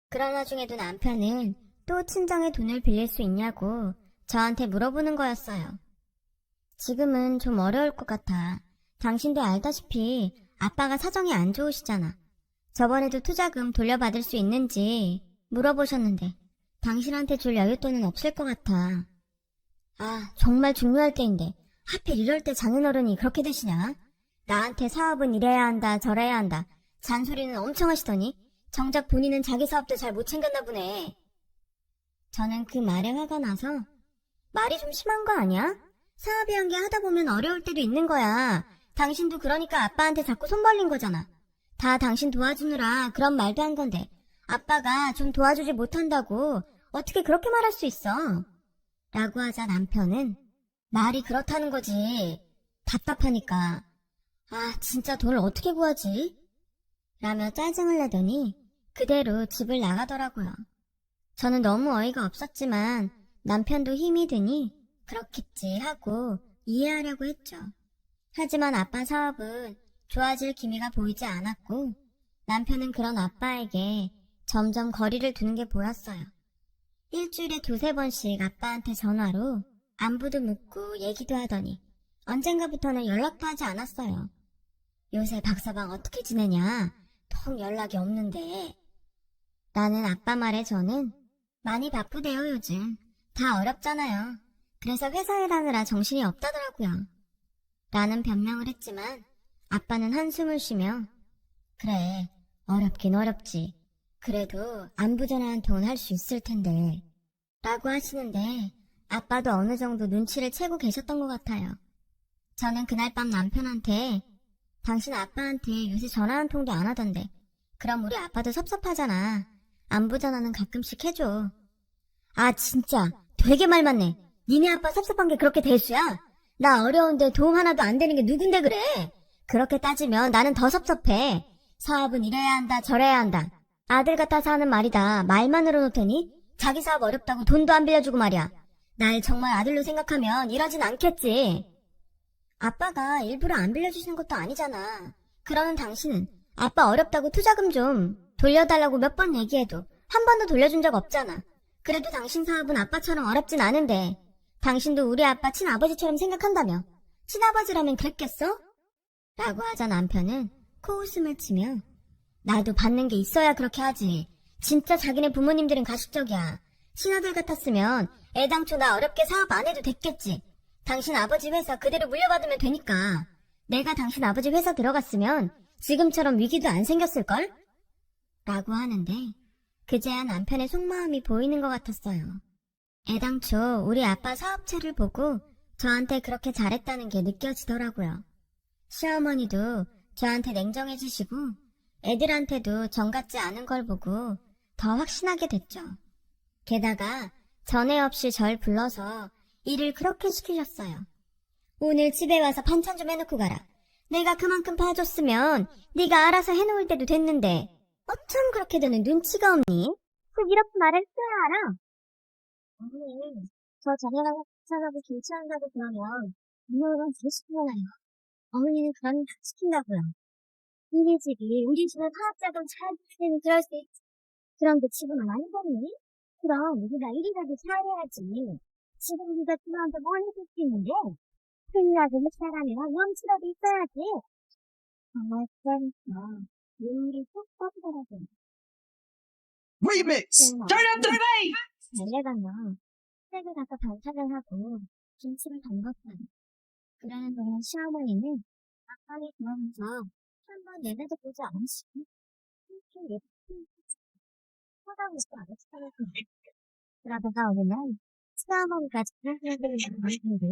그런 와중에도 남편은 또 친정에 돈을 빌릴 수 있냐고 저한테 물어보는 거였어요. 지금은 좀 어려울 것 같아. 당신도 알다시피 아빠가 사정이 안 좋으시잖아. 저번에도 투자금 돌려받을 수 있는지 물어보셨는데 당신한테 줄 여윳돈은 없을 것 같아. 아, 정말 중요할 때인데 하필 이럴 때 장인어른이 그렇게 되시냐? 나한테 사업은 이래야 한다 저래야 한다 잔소리는 엄청 하시더니 정작 본인은 자기 사업도 잘 못 챙겼나 보네. 저는 그 말에 화가 나서 말이 좀 심한 거 아니야? 사업이란 게 하다 보면 어려울 때도 있는 거야. 당신도 그러니까 아빠한테 자꾸 손 벌린 거잖아. 다 당신 도와주느라 그런 말도 한 건데 아빠가 좀 도와주지 못한다고 어떻게 그렇게 말할 수 있어? 라고 하자 남편은 말이 그렇다는 거지. 답답하니까. 아, 진짜 돈을 어떻게 구하지? 라며 짜증을 내더니 그대로 집을 나가더라고요. 저는 너무 어이가 없었지만 남편도 힘이 드니 그렇겠지 하고 이해하려고 했죠. 하지만 아빠 사업은 좋아질 기미가 보이지 않았고 남편은 그런 아빠에게 점점 거리를 두는 게 보였어요. 일주일에 두세 번씩 아빠한테 전화로 안부도 묻고 얘기도 하더니 언젠가부터는 연락도 하지 않았어요. 요새 박서방 어떻게 지내냐? 통 연락이 없는데. 라는 아빠 말에 저는 많이 바쁘대요 요즘. 다 어렵잖아요. 그래서 회사 일하느라 정신이 없다더라고요. 라는 변명을 했지만 아빠는 한숨을 쉬며 그래, 어렵긴 어렵지. 그래도 안부 전화 한 통은 할 수 있을 텐데. 라고 하시는데 아빠도 어느 정도 눈치를 채고 계셨던 것 같아요. 저는 그날 밤 남편한테 당신 아빠한테 요새 전화 한 통도 안 하던데 그럼 우리 아빠도 섭섭하잖아. 안부 전화는 가끔씩 해줘. 아 진짜 되게 말 많네. 니네 아빠 섭섭한 게 그렇게 대수야? 나 어려운데 도움 하나도 안 되는 게 누군데 그래? 그렇게 따지면 나는 더 섭섭해. 사업은 이래야 한다 저래야 한다. 아들 같아서 하는 말이다. 말만으로 놓더니 자기 사업 어렵다고 돈도 안 빌려주고 말이야. 날 정말 아들로 생각하면 이러진 않겠지. 아빠가 일부러 안 빌려주시는 것도 아니잖아. 그러는 당신은 아빠 어렵다고 투자금 좀 돌려달라고 몇 번 얘기해도 한 번도 돌려준 적 없잖아. 그래도 당신 사업은 아빠처럼 어렵진 않은데 당신도 우리 아빠 친아버지처럼 생각한다며. 친아버지라면 그랬겠어? 라고 하자 남편은 코웃음을 치며 나도 받는 게 있어야 그렇게 하지. 진짜 자기네 부모님들은 가식적이야. 친아들 같았으면 애당초 나 어렵게 사업 안 해도 됐겠지. 당신 아버지 회사 그대로 물려받으면 되니까. 내가 당신 아버지 회사 들어갔으면 지금처럼 위기도 안 생겼을걸? 라고 하는데 그제야 남편의 속마음이 보이는 것 같았어요. 애당초 우리 아빠 사업체를 보고 저한테 그렇게 잘했다는 게 느껴지더라고요. 시어머니도 저한테 냉정해지시고 애들한테도 정같지 않은 걸 보고 더 확신하게 됐죠. 게다가 전에 없이 절 불러서 일을 그렇게 시키셨어요. 오늘 집에 와서 반찬 좀 해놓고 가라. 내가 그만큼 봐줬으면 네가 알아서 해놓을 때도 됐는데 어쩜 그렇게 되는 눈치가 없니? 꼭 이렇게 말할 줄 알아. 어머니, 저 자네가 사업을 김치한다고 그러면 이모랑 더 시키잖아요. 어머니는 그런 일 다 시킨다고요. 우리 집이 우리 집의 사업자금 잘 되면 그럴 수 있지. 그런데 지금은 아니거니? 그럼 우리가 일이라도 잘해야지. 지금 우리가 그만한테 뭘 해줄 수 있는데? 큰일이라도 할 사람이랑 염치라도 있어야지. 정말 그러니까 눈물이 쏙 빠지더라고요. Remix! Turn up the bass! 달래가면 책을 갖다 반찬을 하고 김치를 담갔어요. 그러는 동안 시어머니는 아빠를 보면서 한번 내내도 보지 않으시고 그러다가 어느 날 시어머니가 장난꾸러기를 만드는데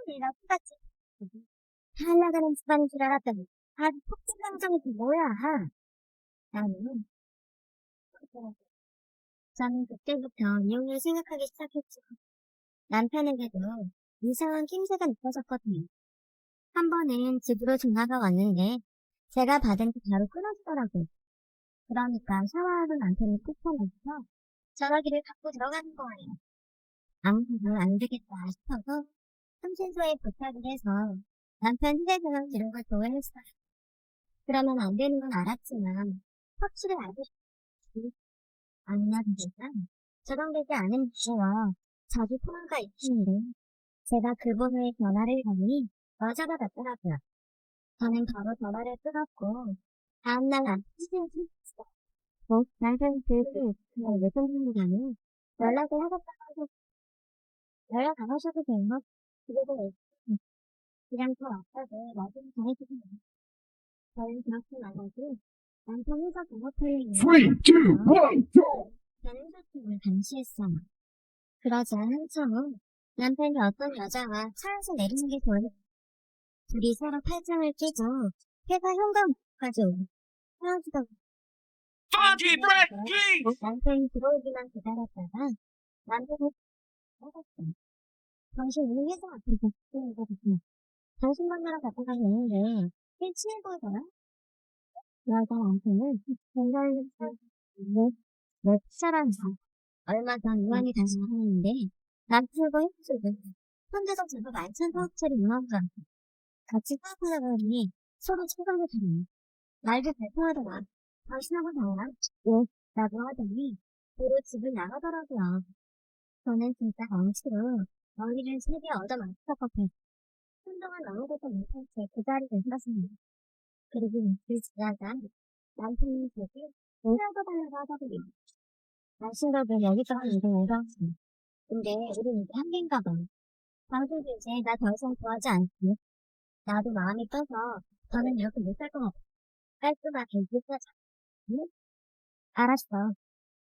내가 똑같이 잘 나가는 집안인 줄 알았더니 아주 폭진강정이지 뭐야. 나는 저는 그때부터 이혼을 생각하기 시작했죠. 남편에게도 이상한 낌새가 느껴졌거든요. 한 번은 집으로 전화가 왔는데 제가 받은 게 바로 끊어지더라고요. 그러니까 샤워하는 남편이 툭하면서 전화기를 갖고 들어가는 거예요. 아무래도 안 되겠다 싶어서 삼신소에 부탁을 해서 남편 휴대전화 기록을 도회했어요. 그러면 안 되는 건 알았지만 확실히 알고 싶지. 아니나 보니까 저장되지 않은 번호와 자주 통화가 있는데 제가 그 번호에 전화를 하니 여자가 받더라고요. 저는 바로 전화를 끊었고 다음날 남편이 생겼어요. 남편이 왜 끊는다는 연락을 하겠다고 연락 안 하셔도 돼요. 집에도 그냥 더 왔다고 나중에 전해주세요. 저는 그렇게 말하고 남편 회사 번호표를 Three, two, one, go! 저는 소통을 감시했어요. 그러자 한참 후 남편이 어떤 여자와 차에서 내리는 게 보여. 둘이 서로 팔짱을 끼고 회사 현관까지 오고 헤어지다가 Funky Fresh Kings! 남편이 들어오기만 기다렸다가 남편이 나갔어요. 당신 우리 회사 앞에 있는 거 같아. 당신 만나러 갔다가 있는데 꽤 친해 보이더라. 그러자 남편은 굉장히 내 사랑사 얼마 전 우한이 다시 만났는데 남편과 힘주고 혼자서 제법 알찬 사업체를 운영하고 같이 사업하다 보니 서로 체감을 다니 말도 발표하더라. 당신하고 달라? 예, 라고 하더니 도로 집을 나가더라고요. 저는 진짜 엉치로 머리를 세게 얻어맞을 것 같아요. 한동안 아무것도 못한 채 그 자리에 있었습니다. 그리고 며칠 지나자 남편이 제게 헤어져 달라고 하더군요. 당신들도 여기저기 일을 해봤어. 근데 우린 이제 한계인가 봐. 당신도 이제 나 더 이상 좋아하지 않지. 나도 마음이 떠서 저는 이렇게 못 살 것 같아. 깔끔하게 얘기하자. 응? 알았어.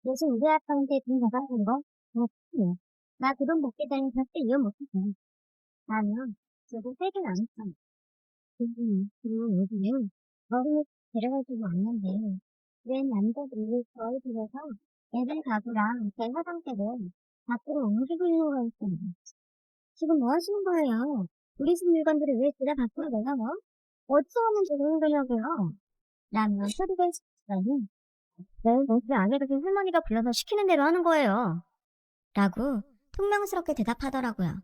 대신 우리 아빠한테 돈 받아준 거? 그렇지. 나 그 돈 받게 되면 절대 이혼 못하지. 나는 저도 세게 나눴잖아. 그리고 요즘은 어린이 데려가지고 왔는데 왜 남자들이 저희 집에서 애들 가구랑 제 화장대를 밖으로 옮기려고 했어요. 지금 뭐 하시는 거예요? 우리 집 물건들을 왜 둘 다 밖으로 내놔? 어찌하면 좋은 거냐고요? 라며 소리가 있었더니 왜 아내가 된 할머니가 불러서 시키는 대로 하는 거예요? 라고 퉁명스럽게 대답하더라고요.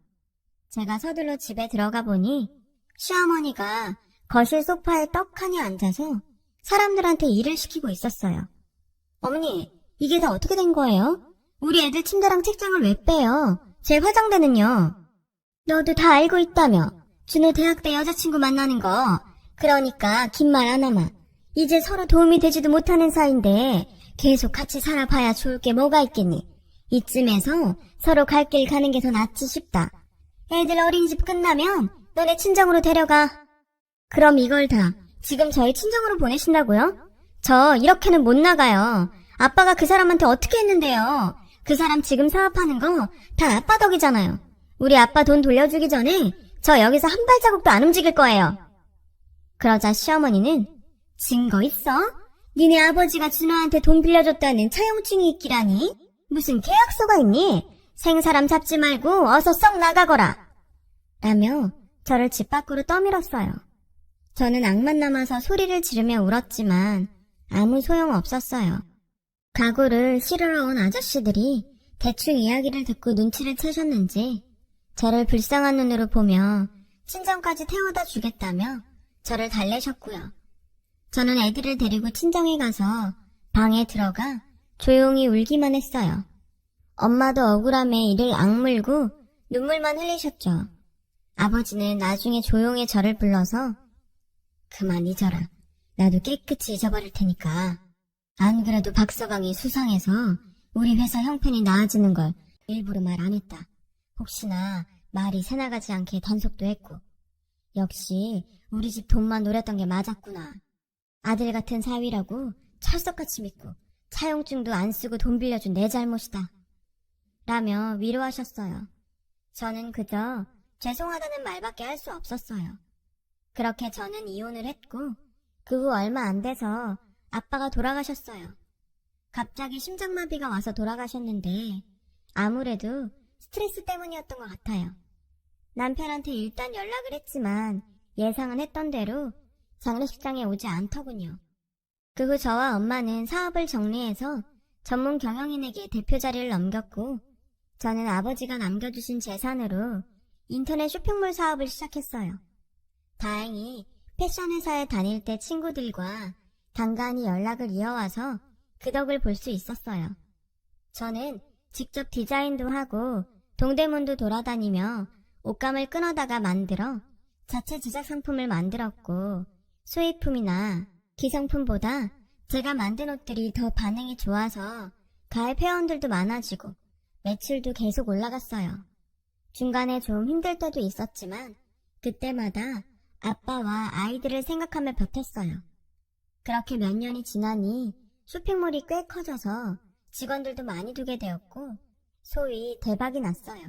제가 서둘러 집에 들어가 보니 시어머니가 거실 소파에 떡하니 앉아서 사람들한테 일을 시키고 있었어요. 어머니, 이게 다 어떻게 된 거예요? 우리 애들 침대랑 책장을 왜 빼요? 제 화장대는요? 너도 다 알고 있다며. 준호 대학 때 여자친구 만나는 거. 그러니까 긴 말 하나만. 이제 서로 도움이 되지도 못하는 사이인데 계속 같이 살아봐야 좋을 게 뭐가 있겠니? 이쯤에서 서로 갈 길 가는 게 더 낫지 싶다. 애들 어린이집 끝나면 너네 친정으로 데려가. 그럼 이걸 다 지금 저희 친정으로 보내신다고요? 저 이렇게는 못 나가요. 아빠가 그 사람한테 어떻게 했는데요? 그 사람 지금 사업하는 거 다 아빠 덕이잖아요. 우리 아빠 돈 돌려주기 전에 저 여기서 한 발자국도 안 움직일 거예요. 그러자 시어머니는 증거 있어? 니네 아버지가 준호한테 돈 빌려줬다는 차용증이 있기라니? 무슨 계약서가 있니? 생사람 잡지 말고 어서 썩 나가거라. 라며 저를 집 밖으로 떠밀었어요. 저는 악만 남아서 소리를 지르며 울었지만 아무 소용 없었어요. 가구를 실으러 온 아저씨들이 대충 이야기를 듣고 눈치를 채셨는지 저를 불쌍한 눈으로 보며 친정까지 태워다 주겠다며 저를 달래셨고요. 저는 애들을 데리고 친정에 가서 방에 들어가 조용히 울기만 했어요. 엄마도 억울함에 이를 악물고 눈물만 흘리셨죠. 아버지는 나중에 조용히 저를 불러서 그만 잊어라. 나도 깨끗이 잊어버릴 테니까. 안 그래도 박서방이 수상해서 우리 회사 형편이 나아지는 걸 일부러 말 안 했다. 혹시나 말이 새나가지 않게 단속도 했고. 역시 우리 집 돈만 노렸던 게 맞았구나. 아들 같은 사위라고 철석같이 믿고 차용증도 안 쓰고 돈 빌려준 내 잘못이다. 라며 위로하셨어요. 저는 그저 죄송하다는 말밖에 할 수 없었어요. 그렇게 저는 이혼을 했고 그 후 얼마 안 돼서 아빠가 돌아가셨어요. 갑자기 심장마비가 와서 돌아가셨는데 아무래도 스트레스 때문이었던 것 같아요. 남편한테 일단 연락을 했지만 예상은 했던 대로 장례식장에 오지 않더군요. 그 후 저와 엄마는 사업을 정리해서 전문 경영인에게 대표 자리를 넘겼고 저는 아버지가 남겨주신 재산으로 인터넷 쇼핑몰 사업을 시작했어요. 다행히 패션 회사에 다닐 때 친구들과 간간히 연락을 이어와서 그 덕을 볼 수 있었어요. 저는 직접 디자인도 하고 동대문도 돌아다니며 옷감을 끊어다가 만들어 자체 제작 상품을 만들었고 수입품이나 기성품보다 제가 만든 옷들이 더 반응이 좋아서 가입 회원들도 많아지고 매출도 계속 올라갔어요. 중간에 좀 힘들 때도 있었지만 그때마다 아빠와 아이들을 생각하며 버텼어요. 그렇게 몇 년이 지나니 쇼핑몰이 꽤 커져서 직원들도 많이 두게 되었고 소위 대박이 났어요.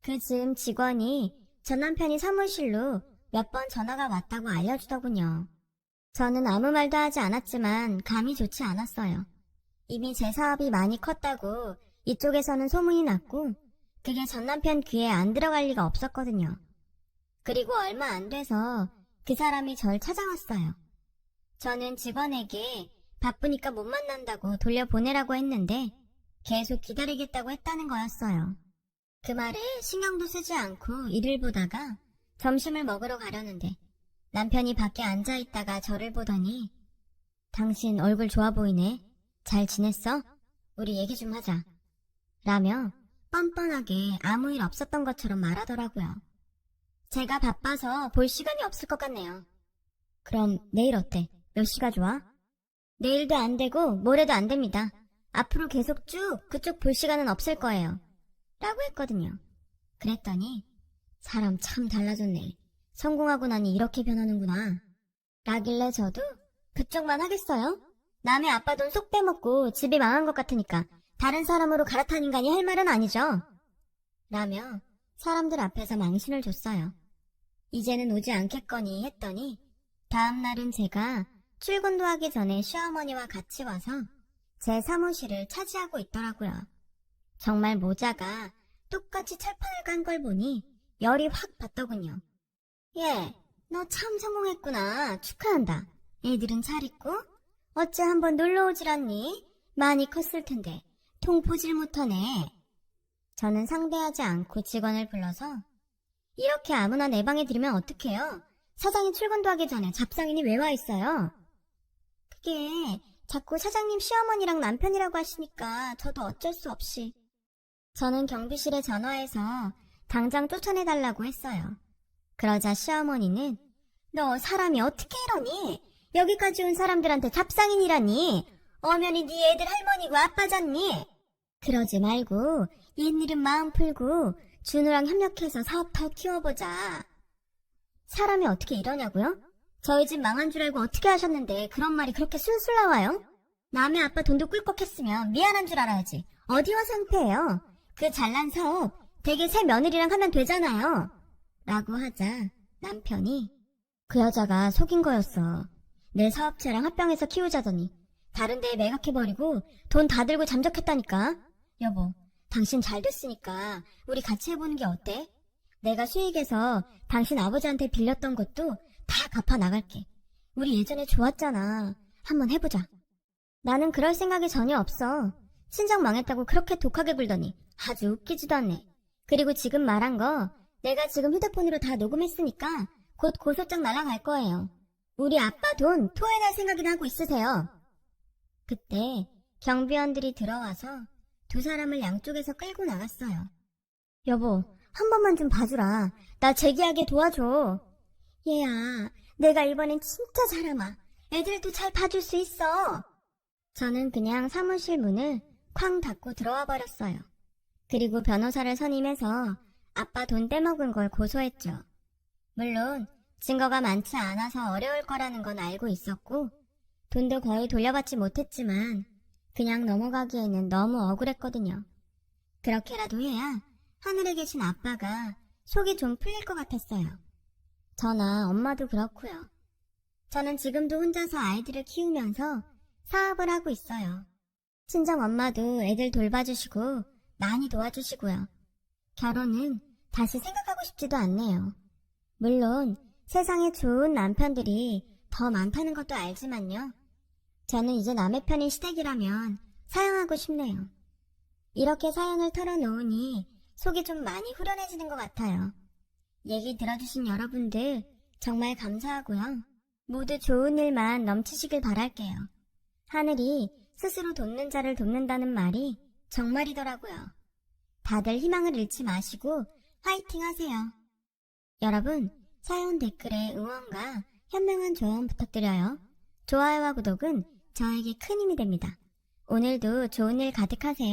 그 즈음 직원이 전 남편이 사무실로 몇 번 전화가 왔다고 알려주더군요. 저는 아무 말도 하지 않았지만 감이 좋지 않았어요. 이미 제 사업이 많이 컸다고 이쪽에서는 소문이 났고 그게 전 남편 귀에 안 들어갈 리가 없었거든요. 그리고 얼마 안 돼서 그 사람이 절 찾아왔어요. 저는 직원에게 바쁘니까 못 만난다고 돌려보내라고 했는데 계속 기다리겠다고 했다는 거였어요. 그 말에 신경도 쓰지 않고 일을 보다가 점심을 먹으러 가려는데 남편이 밖에 앉아있다가 저를 보더니 당신 얼굴 좋아 보이네. 잘 지냈어? 우리 얘기 좀 하자. 라며 뻔뻔하게 아무 일 없었던 것처럼 말하더라고요. 제가 바빠서 볼 시간이 없을 것 같네요. 그럼 내일 어때? 몇 시가 좋아? 내일도 안 되고 모레도 안 됩니다. 앞으로 계속 쭉 그쪽 볼 시간은 없을 거예요. 라고 했거든요. 그랬더니 사람 참 달라졌네. 성공하고 나니 이렇게 변하는구나. 라길래 저도 그쪽만 하겠어요? 남의 아빠 돈 쏙 빼먹고 집이 망한 것 같으니까 다른 사람으로 갈아탄 인간이 할 말은 아니죠. 라며 사람들 앞에서 망신을 줬어요. 이제는 오지 않겠거니 했더니 다음 날은 제가 출근도 하기 전에 시어머니와 같이 와서 제 사무실을 차지하고 있더라고요. 정말 모자가 똑같이 철판을 깐 걸 보니 열이 확 받더군요. 예, 너 참 성공했구나. 축하한다. 애들은 잘 있고? 어째 한번 놀러 오질 않니? 많이 컸을 텐데 통 보질 못하네. 저는 상대하지 않고 직원을 불러서 이렇게 아무나 내 방에 들이면 어떡해요? 사장이 출근도 하기 전에 잡상인이 왜 와 있어요? 그게 자꾸 사장님 시어머니랑 남편이라고 하시니까 저도 어쩔 수 없이. 저는 경비실에 전화해서 당장 쫓아내달라고 했어요. 그러자 시어머니는 너 사람이 어떻게 이러니? 여기까지 온 사람들한테 잡상인이라니? 엄연히 네 애들 할머니고 아빠잖니? 그러지 말고 옛일은 마음 풀고 준우랑 협력해서 사업 더 키워보자. 사람이 어떻게 이러냐고요? 저희 집 망한 줄 알고 어떻게 하셨는데 그런 말이 그렇게 술술 나와요? 남의 아빠 돈도 꿀꺽했으면 미안한 줄 알아야지. 어디와 상패예요? 그 잘난 사업 대개 새 며느리랑 하면 되잖아요. 라고 하자 남편이 그 여자가 속인 거였어. 내 사업체랑 합병해서 키우자더니 다른 데에 매각해버리고 돈 다 들고 잠적했다니까. 여보, 당신 잘 됐으니까 우리 같이 해보는 게 어때? 내가 수익에서 당신 아버지한테 빌렸던 것도 다 갚아 나갈게. 우리 예전에 좋았잖아. 한번 해보자. 나는 그럴 생각이 전혀 없어. 친정 망했다고 그렇게 독하게 굴더니 아주 웃기지도 않네. 그리고 지금 말한 거 내가 지금 휴대폰으로 다 녹음했으니까 곧 고소장 날아갈 거예요. 우리 아빠 돈 토해낼 생각이나 하고 있으세요. 그때 경비원들이 들어와서 두 사람을 양쪽에서 끌고 나갔어요. 여보, 한 번만 좀 봐주라. 나 재기하게 도와줘. 얘야, 내가 이번엔 진짜 잘하마. 애들도 잘 봐줄 수 있어. 저는 그냥 사무실 문을 쾅 닫고 들어와 버렸어요. 그리고 변호사를 선임해서 아빠 돈 떼먹은 걸 고소했죠. 물론 증거가 많지 않아서 어려울 거라는 건 알고 있었고 돈도 거의 돌려받지 못했지만 그냥 넘어가기에는 너무 억울했거든요. 그렇게라도 해야 하늘에 계신 아빠가 속이 좀 풀릴 것 같았어요. 저나 엄마도 그렇고요. 저는 지금도 혼자서 아이들을 키우면서 사업을 하고 있어요. 친정 엄마도 애들 돌봐주시고 많이 도와주시고요. 결혼은 다시 생각하고 싶지도 않네요. 물론 세상에 좋은 남편들이 더 많다는 것도 알지만요. 저는 이제 남의 편인 시댁이라면 사양하고 싶네요. 이렇게 사연을 털어놓으니 속이 좀 많이 후련해지는 것 같아요. 얘기 들어주신 여러분들 정말 감사하고요. 모두 좋은 일만 넘치시길 바랄게요. 하늘이 스스로 돕는 자를 돕는다는 말이 정말이더라고요. 다들 희망을 잃지 마시고 화이팅 하세요. 여러분, 사연 댓글에 응원과 현명한 조언 부탁드려요. 좋아요와 구독은 저에게 큰 힘이 됩니다. 오늘도 좋은 일 가득하세요.